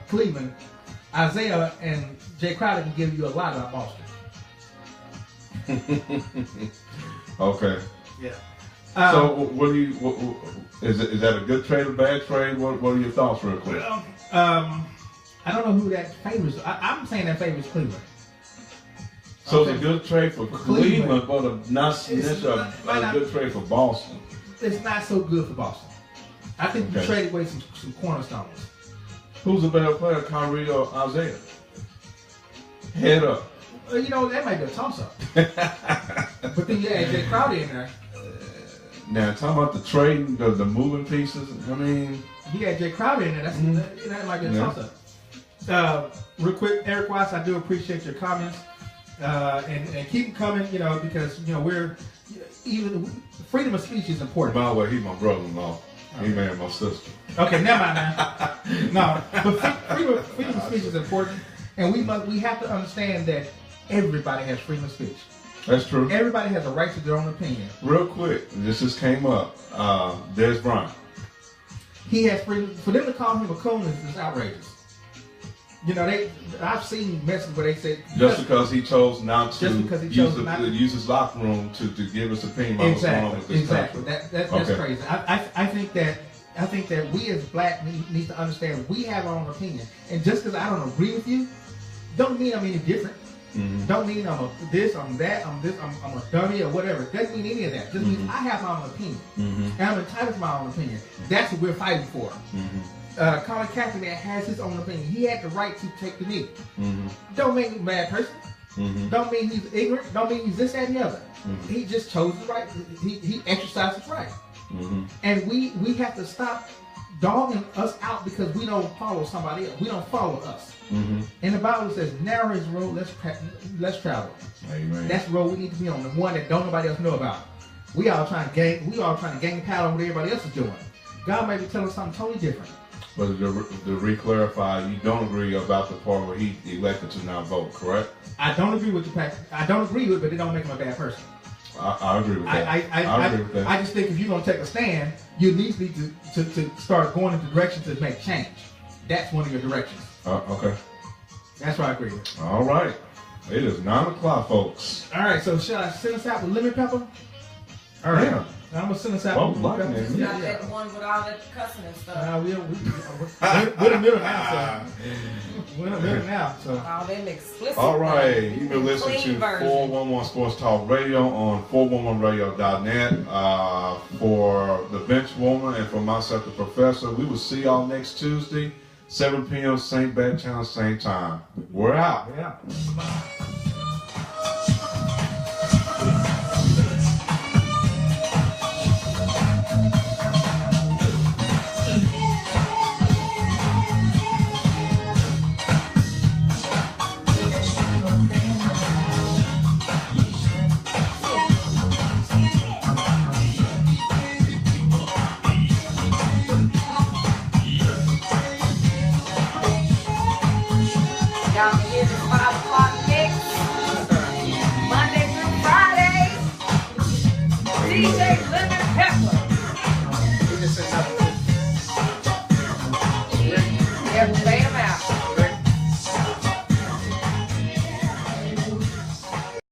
Cleveland Isaiah and Jay Crowder can give you a lot about Boston. Okay. Yeah. So what do you? Is that a good trade or bad trade? What are your thoughts, real quick? I don't know who that favors. I'm saying that favors Cleveland. So it's a good trade for Cleveland, but not necessarily a good trade for Boston. It's not so good for Boston. I think you traded away some cornerstones. Who's a better player, Kyrie or Isaiah? Head up. You know, that might be a toss-up. But then you add Jay Crowder in there. Now, talking about the trading, the moving pieces, I mean... You got Jay Crowder in there. That might be a toss-up. Real quick, Eric Watts, I do appreciate your comments. And keep them coming, you know, because, you know, even freedom of speech is important. By the way, he's my brother-in-law. He married my sister. Okay, never mind now. No, but freedom of speech is important. And we have to understand that everybody has freedom of speech. That's true. Everybody has a right to their own opinion. Real quick, this just came up. Des Bryant. He has freedom. For them to call him a coon is outrageous. You know, I've seen messages where they say just because he chose not to use his locker room to give his opinion on what's going on with this country. That's crazy. I think that we as black need to understand we have our own opinion, and just because I don't agree with you, don't mean I'm any different. Mm-hmm. Don't mean I'm I'm that, I'm a dummy or whatever. Doesn't mean any of that. Just means I have my own opinion, and I'm entitled to my own opinion. That's what we're fighting for. Colin Kaepernick has his own opinion. He had the right to take the knee. Don't make him a bad person. Don't mean he's ignorant. Don't mean he's this, that, and the other. He just chose the right. He exercised his right. And we have to stop dogging us out because we don't follow somebody else. We don't follow us. And the Bible says, narrow is the road, less travel. Amen. That's the road we need to be on, the one that don't nobody else know about. We all trying to gain the power on what everybody else is doing. God may be telling us something totally different. But to re-clarify, you don't agree about the part where he elected to not vote, correct? I don't agree with I don't agree with it, but it don't make him a bad person. I agree with that. I agree with that. I just think if you're going to take a stand, you at least need to start going in the direction to make change. That's one of your directions. Okay. That's what I agree with. All right. It is 9 o'clock, folks. All right, so shall I send us out with lemon pepper? All right. Yeah. I'm going to send us out with lemon pepper. You got that one with all that cussing and stuff. We're in the middle now, so. We're in the middle now, so. All them explicit. All right. You've been listening to 411 Sports Talk Radio on 411radio.net. For the bench woman and for myself, the professor, we will see y'all next Tuesday, 7 p.m., same bad channel, same time. We're out. Yeah. Y'all can hear this 5 o'clock mix. Monday through Friday. DJ Lemon Pepper. Every day